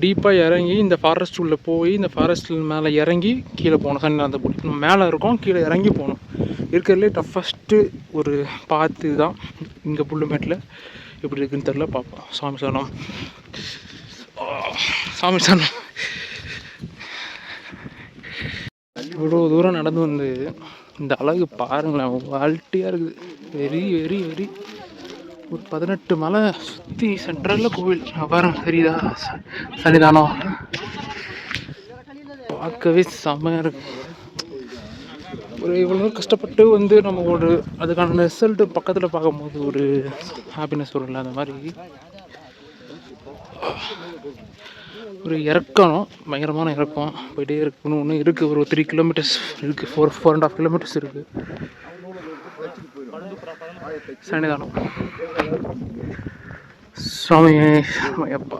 டீப்பாக இறங்கி இந்த ஃபாரஸ்ட் உள்ளே போய் இந்த ஃபாரஸ்ட் மேலே இறங்கி கீழே போகணும். சன்னிதானத்தை போய் நம்ம மேலே இருக்கோம், கீழே இறங்கி போகணும். இருக்கிறதுலே டஃபஸ்ட்டு ஒரு பாத்து தான் இங்கே புல்லுமேட்டில். எப்படி இருக்குன்னு தெரில, பார்ப்போம். சாமி சரணம். சாமி சரணம். இவ்வளோ தூரம் நடந்து வந்து இந்த அழகு பாருங்களேன், அல்ட்டியாக இருக்குது. வெரி வெரி வெரி ஒரு 18 மலை சுற்றி சென்ட்ரலில் கோவில் பாருங்க, தெரியுதா? சன்னிதானம் பார்க்கவே செம்மையாக இருக்கு. ஒரு இவ்வளோ கஷ்டப்பட்டு வந்து நம்ம ஒரு அதுக்கான ரிசல்ட்டு பக்கத்தில் பார்க்கும்போது ஒரு ஹாப்பினஸ் வரும்ல, அந்த மாதிரி ஒரு இறக்கம், பயங்கரமான இறக்கம் போயிட்டே இருக்கணும். ஒன்று இருக்குது, ஒரு 3 கிலோமீட்டர்ஸ் இருக்குது, 4.5 கிலோமீட்டர்ஸ் இருக்குது சன்னிதானம். சுவாமி ஐயப்பா.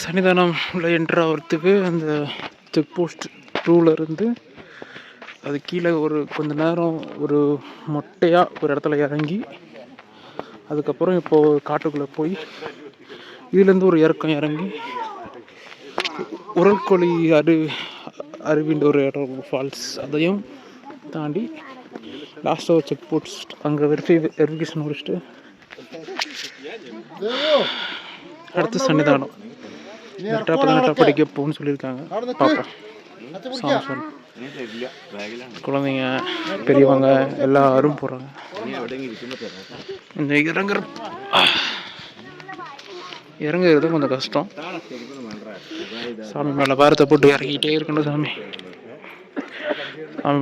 சன்னிதானம் உள்ள என்ட்ரு ஆகிறதுக்கு அந்த செக் போஸ்ட் 2ல இருந்து அது கீழே ஒரு கொஞ்ச நேரம் ஒரு மொட்டையாக ஒரு இடத்துல இறங்கி, அதுக்கப்புறம் இப்போது காட்டுக்குள்ளே போய் இதுலேருந்து ஒரு இறக்கம் இறங்கி உரல்கொழி அருவின்ற ஒரு இடம் ஃபால்ஸ், அதையும் தாண்டி லாஸ்ட்டாக ஒரு செக் போஸ்ட் அங்கே வெரிஃபிகேஷன் முடிச்சுட்டு அடுத்து சன்னிதானம். கரெக்டாக 18 படிக்க போகணும்னு சொல்லியிருக்காங்க. பார்ப்போம். சாமி சொல்லு. குழந்தைங்க பெரியவங்க எல்லாரும் போகிறாங்க. இந்த இறங்குறது கொஞ்சம் கஷ்டம். சாமி மேலே பாரத்தை போட்டு இறங்கிக்கிட்டே இருக்கணும். சாமி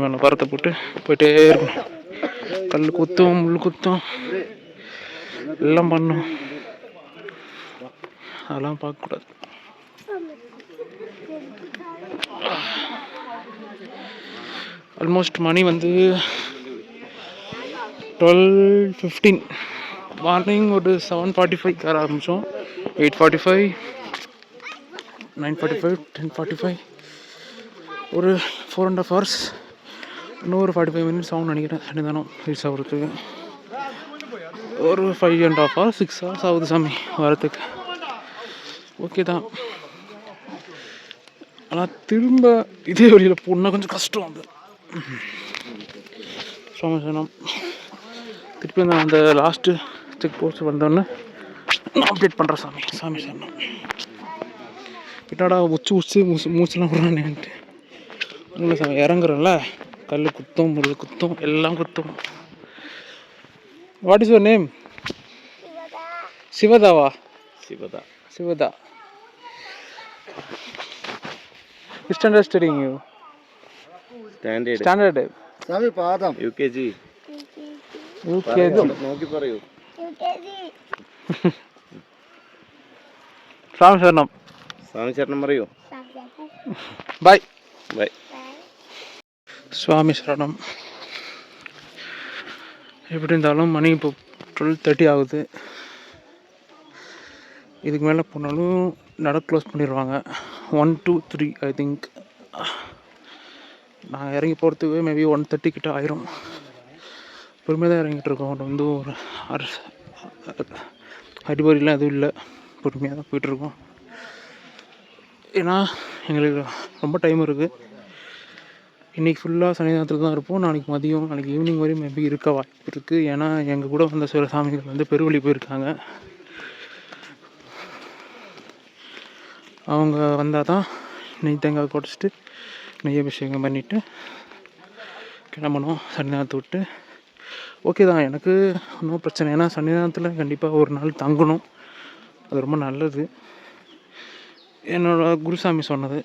மேலே பாரத்தை போட்டு போயிட்டே இருக்கணும். கல் குத்தும், முள் குத்தும், எல்லாம் பண்ணும். அதெல்லாம் பார்க்கக்கூடாது. ஆல்மோஸ்ட் மணி வந்து 12:15. மார்னிங் ஒரு 7:45 ஏற ஆரம்பித்தோம். 8:45, 9:45, 10:45, ஒரு 4.5 hours. இன்னும் ஒரு 45 minutes ஆகும்னு நினைக்கிறேன் சன்னிதானம் ரீச் ஆகிறதுக்கு. ஒரு 5.5 hours, 6 hours ஆகுது சாமி வரத்துக்கு. ஓகே தான், ஆனால் திரும்ப இதே வழியில் போனால் கொஞ்சம் கஷ்டம். அது சோமசனம் திருப்பி நான் அந்த லாஸ்ட்டு செக் போஸ்ட் வந்தோடனே நான் அப்டேட் பண்ணுறேன். சாமி சரணம். என்னடா மூச்செல்லாம் விட்றானேன்ட்டு இல்லை சாமி, இறங்குறோம்ல, கல் குத்தும், முள் குத்தும், எல்லாம் குத்தும். What is your name? சிவதாவா? Sivatha. Standard studying you? Standard. சாமி பாதம் UKG. നോക്കി പറയൂ. சாமி சரணம் പറയൂ. Bye. சுவாமி சரணம். எப்படி இருந்தாலும் மணி இப்போ 12:30 ஆகுது. இதுக்கு மேலே போனாலும் நட க்ளோஸ் பண்ணிடுவாங்க. 1, 2, 3 ஐ திங்க். நாங்கள் இறங்கி போகிறதுக்கு மேபி 1:30 கிட்ட ஆயிரும். பொறுமையாக தான் இறங்கிட்டு இருக்கோம். வந்து ஒரு அடிபடிலாம் எதுவும் இல்லை, பொறுமையாக தான் போயிட்டுருக்கோம். ஏன்னா எங்களுக்கு ரொம்ப டைம் இருக்குது. இன்றைக்கி ஃபுல்லாக சன்னிதானத்தில் தான் இருப்போம். நாளைக்கு மதியம், நாளைக்கு ஈவினிங் வரையும் மேபி இருக்க வாய்ப்பு இருக்குது. ஏன்னா எங்கள் கூட வந்த சில சாமிகள் வந்து பெருவழி போயிருக்காங்க. அவங்க வந்தால் தான் நெய் தேங்காய் குடைச்சிட்டு நெய் அபிஷேகம் பண்ணிவிட்டு கிளம்பணும் சன்னிதானத்தை விட்டு. ஓகே தான், எனக்கு ஒன்றும் பிரச்சனை. ஏன்னா சன்னிதானத்தில் கண்டிப்பாக ஒரு நாள் தங்கணும், அது ரொம்ப நல்லது. என்னோடய குருசாமி சொன்னது.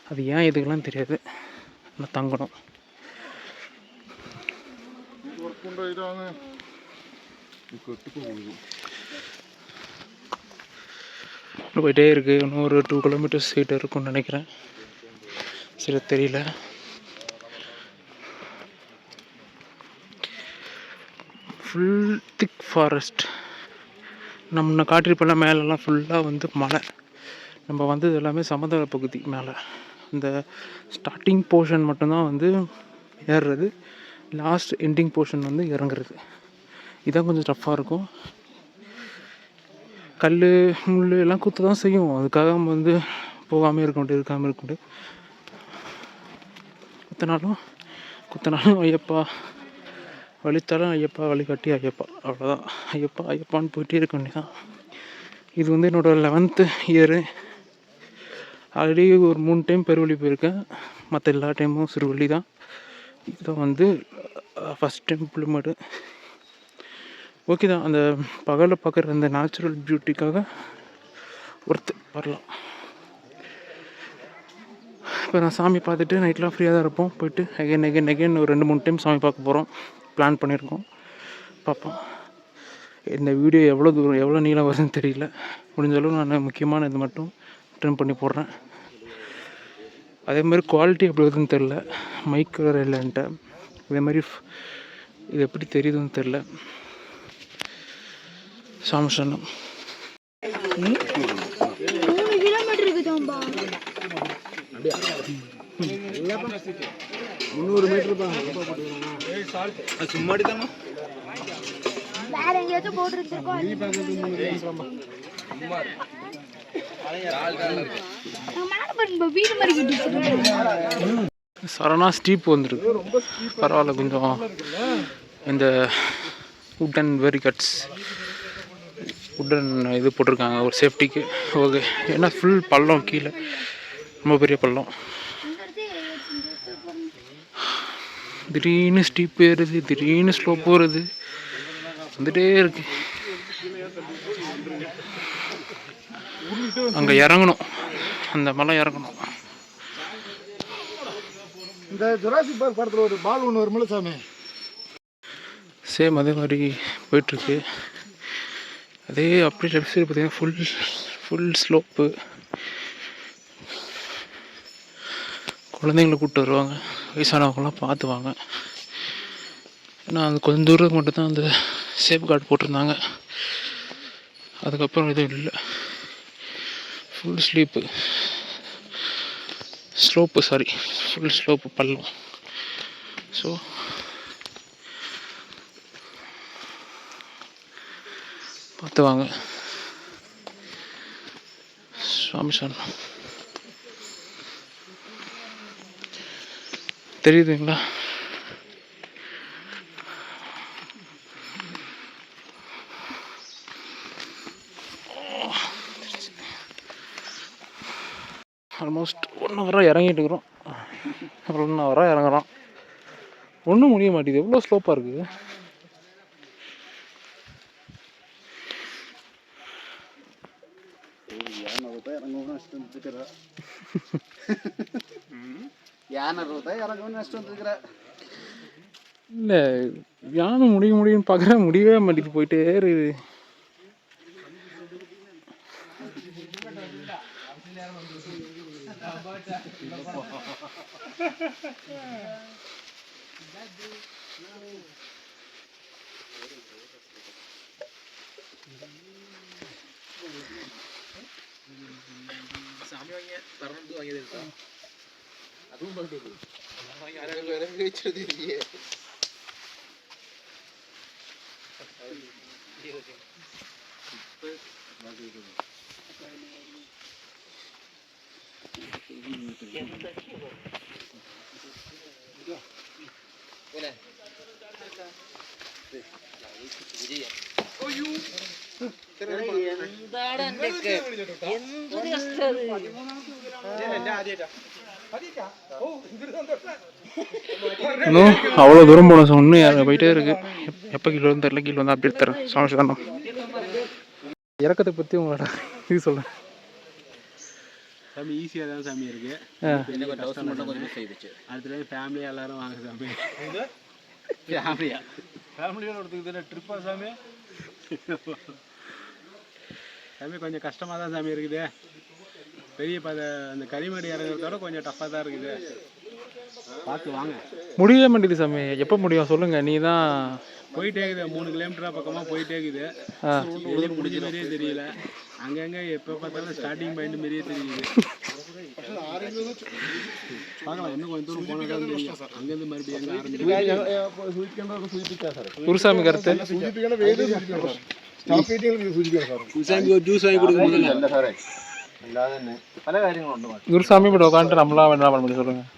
அது ஏன் எதுக்கெல்லாம் தெரியாது, ஆனால் தங்கணும். இன்னும் போயிட்டே இருக்குது. இன்னும் ஒரு 2 kilometers கிட்ட இருக்கும்னு நினைக்கிறேன், சரி தெரியல. ஃபுல் திக் ஃபாரஸ்ட். நம்ம காட்டிருப்பெல்லாம் மேலெல்லாம் ஃபுல்லாக வந்து மலை. நம்ம வந்து எல்லாமே சமதள பகுதி. மேலே இந்த ஸ்டார்டிங் போர்ஷன் மட்டும்தான் வந்து ஏறுறது, லாஸ்ட் எண்டிங் போர்ஷன் வந்து இறங்குறது. இதான் கொஞ்சம் டஃப்பாக இருக்கும். கல் முள் எல்லாம் குத்த தான் செய்யும். அதுக்காக நம்ம வந்து போகாமல் இருக்க முடியாது, இருக்காமல் இருக்க முடியாது. குத்தினாலும் ஐயப்பா, வழித்தாலும் ஐயப்பா, வழிகாட்டி ஐயப்பா, அவ்வளோதான். ஐயப்பான்னு போயிட்டே இருக்க வேண்டியதான். இது வந்து என்னோடய 11th இயரு. ஆல்ரெடி ஒரு 3 டைம் பெருவழி போயிருக்கேன். மற்ற எல்லா டைமும் சிறுவழி தான். இதுதான் வந்து ஃபஸ்ட் டெம்பிள் மாடு. ஓகே தான், அந்த பகலில் பார்க்குற அந்த நேச்சுரல் பியூட்டிக்காக ஒருத்தர் வரலாம். இப்போ நான் சாமி பார்த்துட்டு நைட்லாம் ஃப்ரீயாக தான் இருப்போம். போயிட்டு அகைன் ஒரு 2-3 டைம் சாமி பார்க்க போகிறோம். பிளான் பண்ணியிருக்கோம், பார்ப்போம். இந்த வீடியோ எவ்வளோ நீளம் வருதுன்னு தெரியல. முடிஞ்சளவு நான் முக்கியமான இது மட்டும் ட்ரிம் பண்ணி போடுறேன். அதே மாதிரி குவாலிட்டி எப்படி வருதுன்னு தெரில, மைக் வேறு இல்லைன்ட்டு. இதே மாதிரி இது எப்படி தெரியுதுன்னு தெரில. சாமசனம் 3 கிலோமீட்டர் இருக்குதாம்பா. 300 மீட்டர் தான். சும்மாடி தானே வேற எங்கேயாச்சும் போட்டுருக்கோம். வீடு மாதிரி கட்டி சரணா ஸ்டீப் வந்துருக்கு. பரவாயில்ல, கொஞ்சம் இந்த உட்டன் பேரிகட்ஸ் உட்டன் இது போட்டிருக்காங்க ஒரு சேஃப்டிக்கு. ஓகே, ஏன்னா ஃபுல் பள்ளம், கீழே ரொம்ப பெரிய பள்ளம். திடீர்னு ஸ்டீப் ஏறுது, திடீர்னு ஸ்லோப் போகிறது, வந்துட்டே இருக்கு. அங்கே இறங்கணும், அந்த மலை இறங்கணும். இந்த ஜுராசிக் பார்க் படத்தில் ஒரு பால் ஒன்று வருமில்ல சாமி, சேம் அதே மாதிரி போயிட்டுருக்கு. அதே அப்படியே லெஃப்ட் சைடு பார்த்தீங்கன்னா ஃபுல் ஸ்லோப்பு. குழந்தைங்கள கூப்பிட்டு வருவாங்க, வயசானவங்களாம் பார்த்துவாங்க. ஏன்னா அந்த கொஞ்சம் தூரம் மட்டும்தான் அந்த சேஃப் கார்டு போட்டிருந்தாங்க. அதுக்கப்புறம் எதுவும் இல்லை, ஃபுல் ஃபுல் ஸ்லோப்பு பள்ளம். ஸோ பார்த்துவாங்க. சுவாமி சரணம் தெரியுதுங்களா? ஆல்மோஸ்ட் 1 ஹவராக இறங்கிட்டு இருக்கிறோம். 1 ஹவராக இறங்குறோம், ஒன்றும் முடிய மாட்டேங்குது. எவ்வளோ ஸ்லோப்பாக இருக்குது. இல்லை, யானை முடியும்னு பார்க்குறேன், முடியவே மாட்டேங்குது, போயிட்டே இருக்குது. இன்னும் அவ்வளோ தூரம் போன ஒன்று போயிட்டே இருக்கு. எப்போ கீழே வந்து தெரியல, கீழே வந்து அப்படி தரேன். சாமி இறக்கத்தை பற்றி உங்களோட இது சொல்கிறேன். சாமி ஈஸியாக தான் சாமி இருக்குது. அடுத்த ஃபேமிலியாக எல்லோரும் வாங்க சாமி. ஃபேமிலியோட ஒருத்துக்கு ட்ரிப்பா சாமி? சாமி கொஞ்சம் கஷ்டமாக தான் சாமி இருக்குது. பெரிய அந்த கரிமடி இறங்குறதோட கொஞ்சம் டஃப்பாக தான் இருக்குது. பார்த்து வாங்க. முடியவே மாட்டேங்குது சாமி. எப்போ முடியும் சொல்லுங்கள்? நீ தான் போயிட்டே இருக்குது, 3 கிலோமீட்டர் பக்கமாக போயிட்டே இருக்குது. முடிஞ்ச மாதிரியே தெரியல. அங்கங்கே எப்போ பார்த்தாலும் ஸ்டார்டிங் பாயிண்ட் மாதிரியே தெரியுது. பார்க்கலாம், இன்னும் கொஞ்சம் தூரம் போனால் தான் தெரியும். அங்கேருந்து மறுபடியும் குருசாமி கருத்து ஜூஸ் வாங்கி கொடுக்கும்போது പല കാര്യങ്ങളുണ്ട്. குருசாமி இப்படி உட்காந்துட்டு நம்மளாம் என்ன பண்ண முடியும் சொல்லுங்கள்?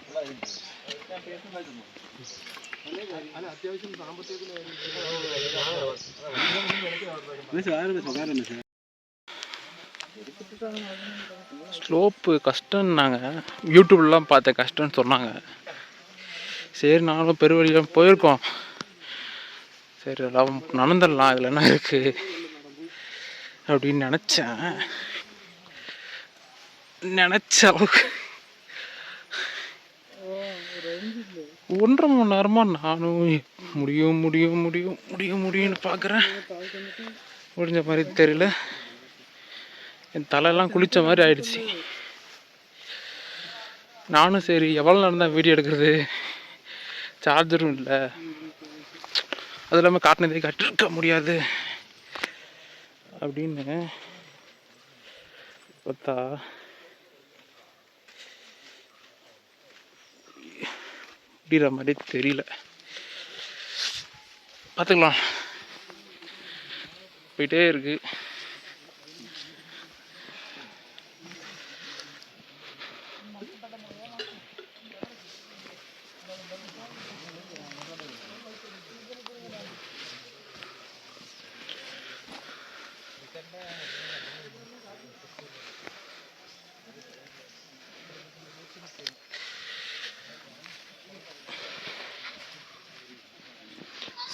ஸ்லோப்பு கஷ்டம்னாங்க, யூடியூப்லாம் பார்த்த கஷ்டம்னு சொன்னாங்க. சரி நானும் பெருவழியில் போயிருக்கோம், சரி எல்லாம் நடந்துடலாம், இதில் என்ன இருக்குது அப்படின்னு நினச்சேன். நினச்ச அளவுக்கு 1.5 மணி நேரமாக நானும் முடியும்னு பார்க்குறேன். முடிஞ்ச மாதிரி தெரியல. என் தலையெல்லாம் குளித்த மாதிரி ஆயிடுச்சு. நானும் சரி எவ்வளோ நேரம் தான் வீடியோ எடுக்கிறது, சார்ஜரும் இல்லை, அது இல்லாமல் காட்டினதே காட்டிருக்க முடியாது அப்படின்னு பார்த்தா முடிகிற மாதிரி தெரியல. பார்த்துக்கலாம், போயிட்டே இருக்கு.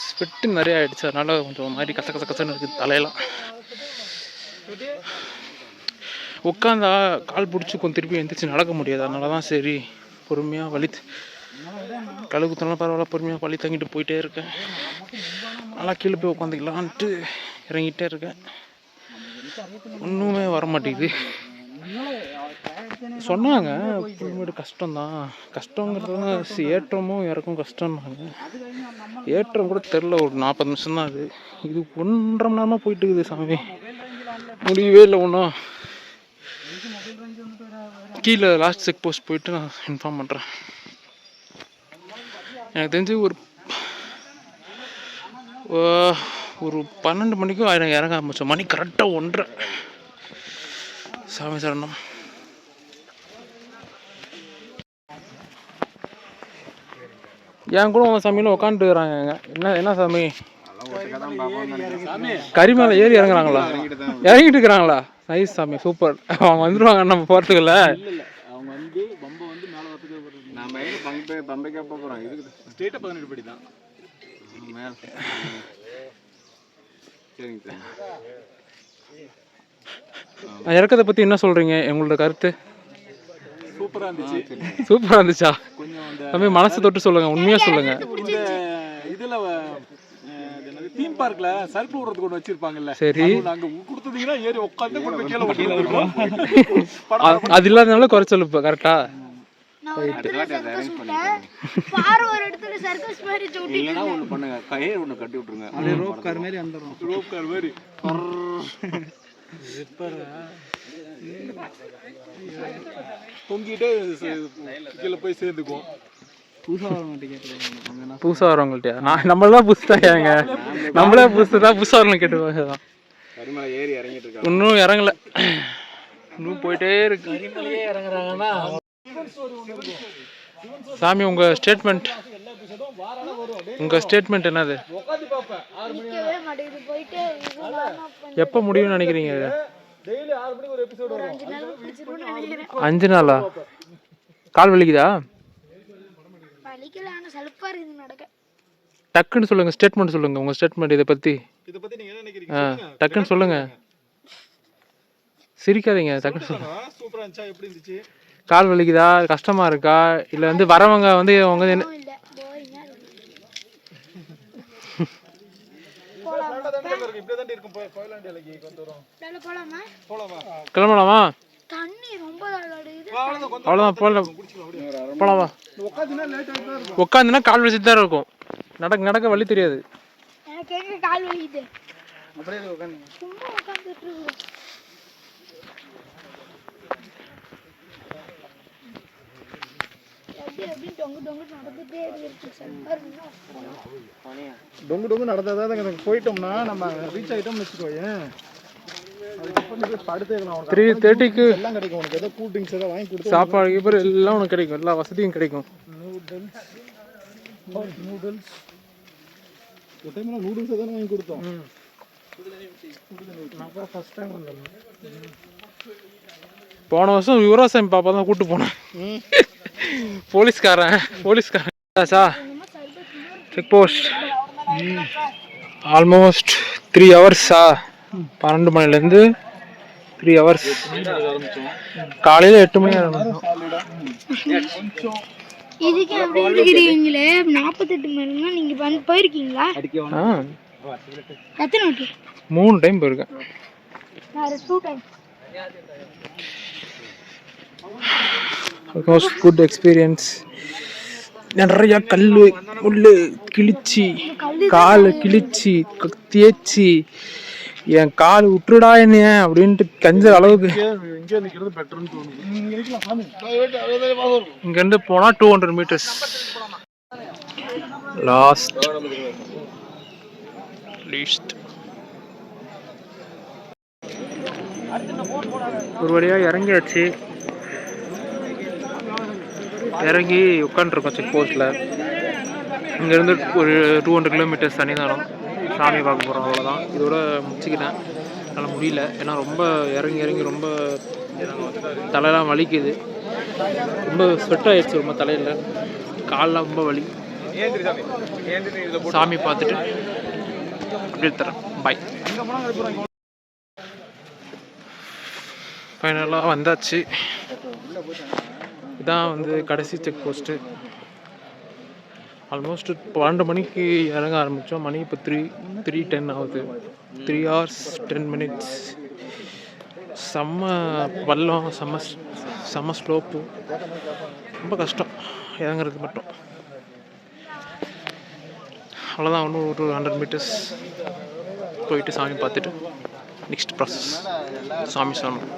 ஸ்வெட்டு நிறைய ஆயிடுச்சு, அதனால கொஞ்சம் மாதிரி கசன்னு இருக்குது தலையெல்லாம். உட்காந்தா கால் பிடிச்சி கொஞ்சம் திருப்பி எழுந்திரிச்சு நடக்க முடியாது, அதனால தான் சரி பொறுமையாக வலி கழுகுத்தனால பரவாயில்ல பொறுமையாக வலி தங்கிட்டு போயிட்டே இருக்கேன். நல்லா கீழே போய் உட்காந்துக்கலான்ட்டு இறங்கிட்டே இருக்கேன். ஒன்றுமே வர மாட்டேங்குது. சொன்னாங்க புல்மேடு கஷ்டம்தான், கஷ்டங்கிறது ஏற்றமும் இறக்கும் கஷ்டம்னாங்க. ஏற்றம் கூட தெரில, ஒரு 40 நிமிஷம் தான் அது. இது 1.5 மணி நேரமாக போயிட்டு இருக்குது சாமி, முடியவே இல்லை ஒன்றும். கீழே லாஸ்ட் செக் போஸ்ட் போயிட்டு நான் இன்ஃபார்ம் பண்ணுறேன். எனக்கு தெரிஞ்சு ஒரு 12 மணிக்கும் இறங்க ஆரம்பித்தோம். மணி கரெக்டாக 1:30. சாமி சரணம். என் கூட உங்கள் சாமியில் உட்காந்துட்டுக்கிறாங்க. என்ன சாமி, கறி மேலே ஏறி இறங்குறாங்களா? இறங்கிட்டு இருக்கிறாங்களா? நைஸ் சாமி, சூப்பர். அவங்க வந்துடுவாங்க நம்ம போகிறதுக்குள்ள. அவங்க வந்து பம்பை வந்து மேலே வரதுக்கு நம்ம பம்பைக்காக போகிறோம். இதுக்கு ஸ்ட்ரெயிட்டாக 18 படி தான் மேலே. சரிங்க சார், இறக்கத்தை பற்றி என்ன சொல்கிறீங்க, உங்களோட கருத்து? சூப்பராக இருந்துச்சு. சூப்பராக இருந்துச்சா? கொஞ்சம் தம்பி மனசு தொட்டு சொல்லுங்கள், உண்மையாக சொல்லுங்கள். இதில் தீம் பார்க்ல சர்க்கிள் விடுறதுக்கு ஒன்று வச்சிருப்பாங்கல்ல, சரி, நாங்க கொடுத்தீங்கன்னா ஏறி உட்காந்து கொண்டு கீழே விட்டுருக்கோம். அது இல்லாதனால குறைச்சல் இப்போ கரெக்டா? இல்லைன்னா ஒன்று பண்ணுங்க, கயிறு ஒன்று கட்டி விட்டுருங்க, அப்படியே ரோப் கார் மாதிரி வந்துடும். ரோப் கார் மாதிரி தொங்கிட்டே கீழே போய் சேர்ந்துக்குவோம். புதுசாக வரவங்கள்ட்ட நம்மளாம் புதுசு தான் ஏங்க, நம்மளே புதுசு தான், புதுசாக வரணும் கேட்டுவாங்க தான். கரிமலை ஏறி இறங்கிட்டு இருக்காங்க, இன்னும் இறங்கல, இன்னும் போயிட்டே இருக்கு. இறங்குறாங்கன்னா சாமி உங்கள் ஸ்டேட்மெண்ட், என்னது? எப்போ முடியும்னு நினைக்கிறீங்க? 5 நாளா? கால் வலிக்குதா? டக்குன்னு சொல்லுங்க, ஸ்டேட்மெண்ட் சொல்லுங்க, உங்க ஸ்டேட்மெண்ட் இதை பத்தி நீங்க என்ன நினைக்கிறீங்க? டக்குன்னு சொல்லுங்க, சிரிக்காதீங்க, டக்குன்னு சொல்லுங்க. சூப்பரா இருந்துச்சா? எப்படி இருந்துச்சு? கால் வலிக்குதா, கஷ்டமா இருக்கா, இல்ல வந்து வரவங்க வந்து அவங்க என்ன கிளம்பலாமா? அவ்வளோதான், போலாமா? உட்காந்துனா கால் வலிச்சுட்டு தான் இருக்கும், நடக்க வலி தெரியாது. டொங்கு நடந்ததான் போயிட்டோம்னா நம்ம ரீச் ஆகிட்டோம்னு வச்சுக்கோங்க. 3:30க்கு எல்லாம் கிடைக்கும் உனக்கு, ஏதோ கூல் ட்ரிங்க்ஸ் ஏதோ வாங்கி கொடுத்து சாப்பாடு கீப்பாடு எல்லாம் உனக்கு கிடைக்கும், எல்லா வசதியும் கிடைக்கும். நூடுல்ஸ் ஒரு டைம் நூடுல்ஸ் தானே வாங்கி கொடுத்தோம். போன வருஷம் யுவராஜ் சாமி பாப்பா தான் கூப்பிட்டு போனேன். போலீஸ்காரன் செக் போஸ்ட் ஆல்மோஸ்ட் 3 ஹவர்ஸா 12 மணிலேருந்து 3 ஹவர்ஸ். காலையில் 8 மணி ஆரம்பிச்சோம். இதுக்கு அப்படி இருக்கிறீங்களே 48 மணினா நீங்க வந்து போயிருக்கீங்களா? எத்தனை வாட்டி? 3 டைம் போயிருக்கேன். நான் 2 டைம். Almost good experience. நிறைய கல் முள் கிழிச்சி கால் கிழிச்சி தேய்ச்சி என் கால் விட்டுடா என்னைய அப்படின்ட்டு கஞ்ச அளவுக்கு. இங்கே நிற்கிறது பெட்டர்னு தோணுது. இங்கேருந்து போனால் 200 மீட்டர்ஸ் லாஸ்ட். ஒரு வழியாக இறங்கியாச்சு. இறங்கி உட்காந்துருக்கோம் செக் போஸ்ட்டில். இங்கேருந்து ஒரு 200 கிலோமீட்டர்ஸ் தனிதானம் சாமி பார்க்க போகிறோம். அவ்வளோதான், இதோட முடிச்சுக்கிறேன். என்னால் முடியல, ஏன்னா ரொம்ப இறங்கி ரொம்ப தலையெல்லாம் வலிக்குது. ரொம்ப ஸ்வெட் ஆகிடுச்சு ரொம்ப தலையில், காலெலாம் ரொம்ப வலி. சாமி பார்த்துட்டு எடுத்துறேன். பாய். ஃபைனலாக வந்தாச்சு. இதான் வந்து கடைசி செக் போஸ்ட்டு. ஆல்மோஸ்ட் 12 மணிக்கு இறங்க ஆரம்பித்தோம். மணி இப்போ 3:10 ஆகுது. 3 hours 10 minutes. செம்ம பள்ளம், செம்ம ஸ்லோப்பு. ரொம்ப கஷ்டம் இறங்குறது மட்டும். அவ்வளோதான், இன்னும் ஒரு 100 மீட்டர்ஸ் போயிட்டு சாமி பார்த்துட்டு நெக்ஸ்ட் ப்ராசஸ் சாமி சொல்லணும்.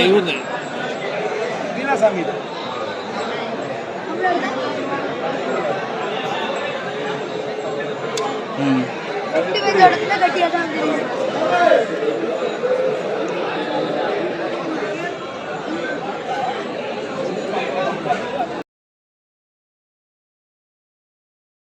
இவங்க வீணாசாமி கட்டி வைத்த இடத்துல கட்டியா தான் தெரியும்.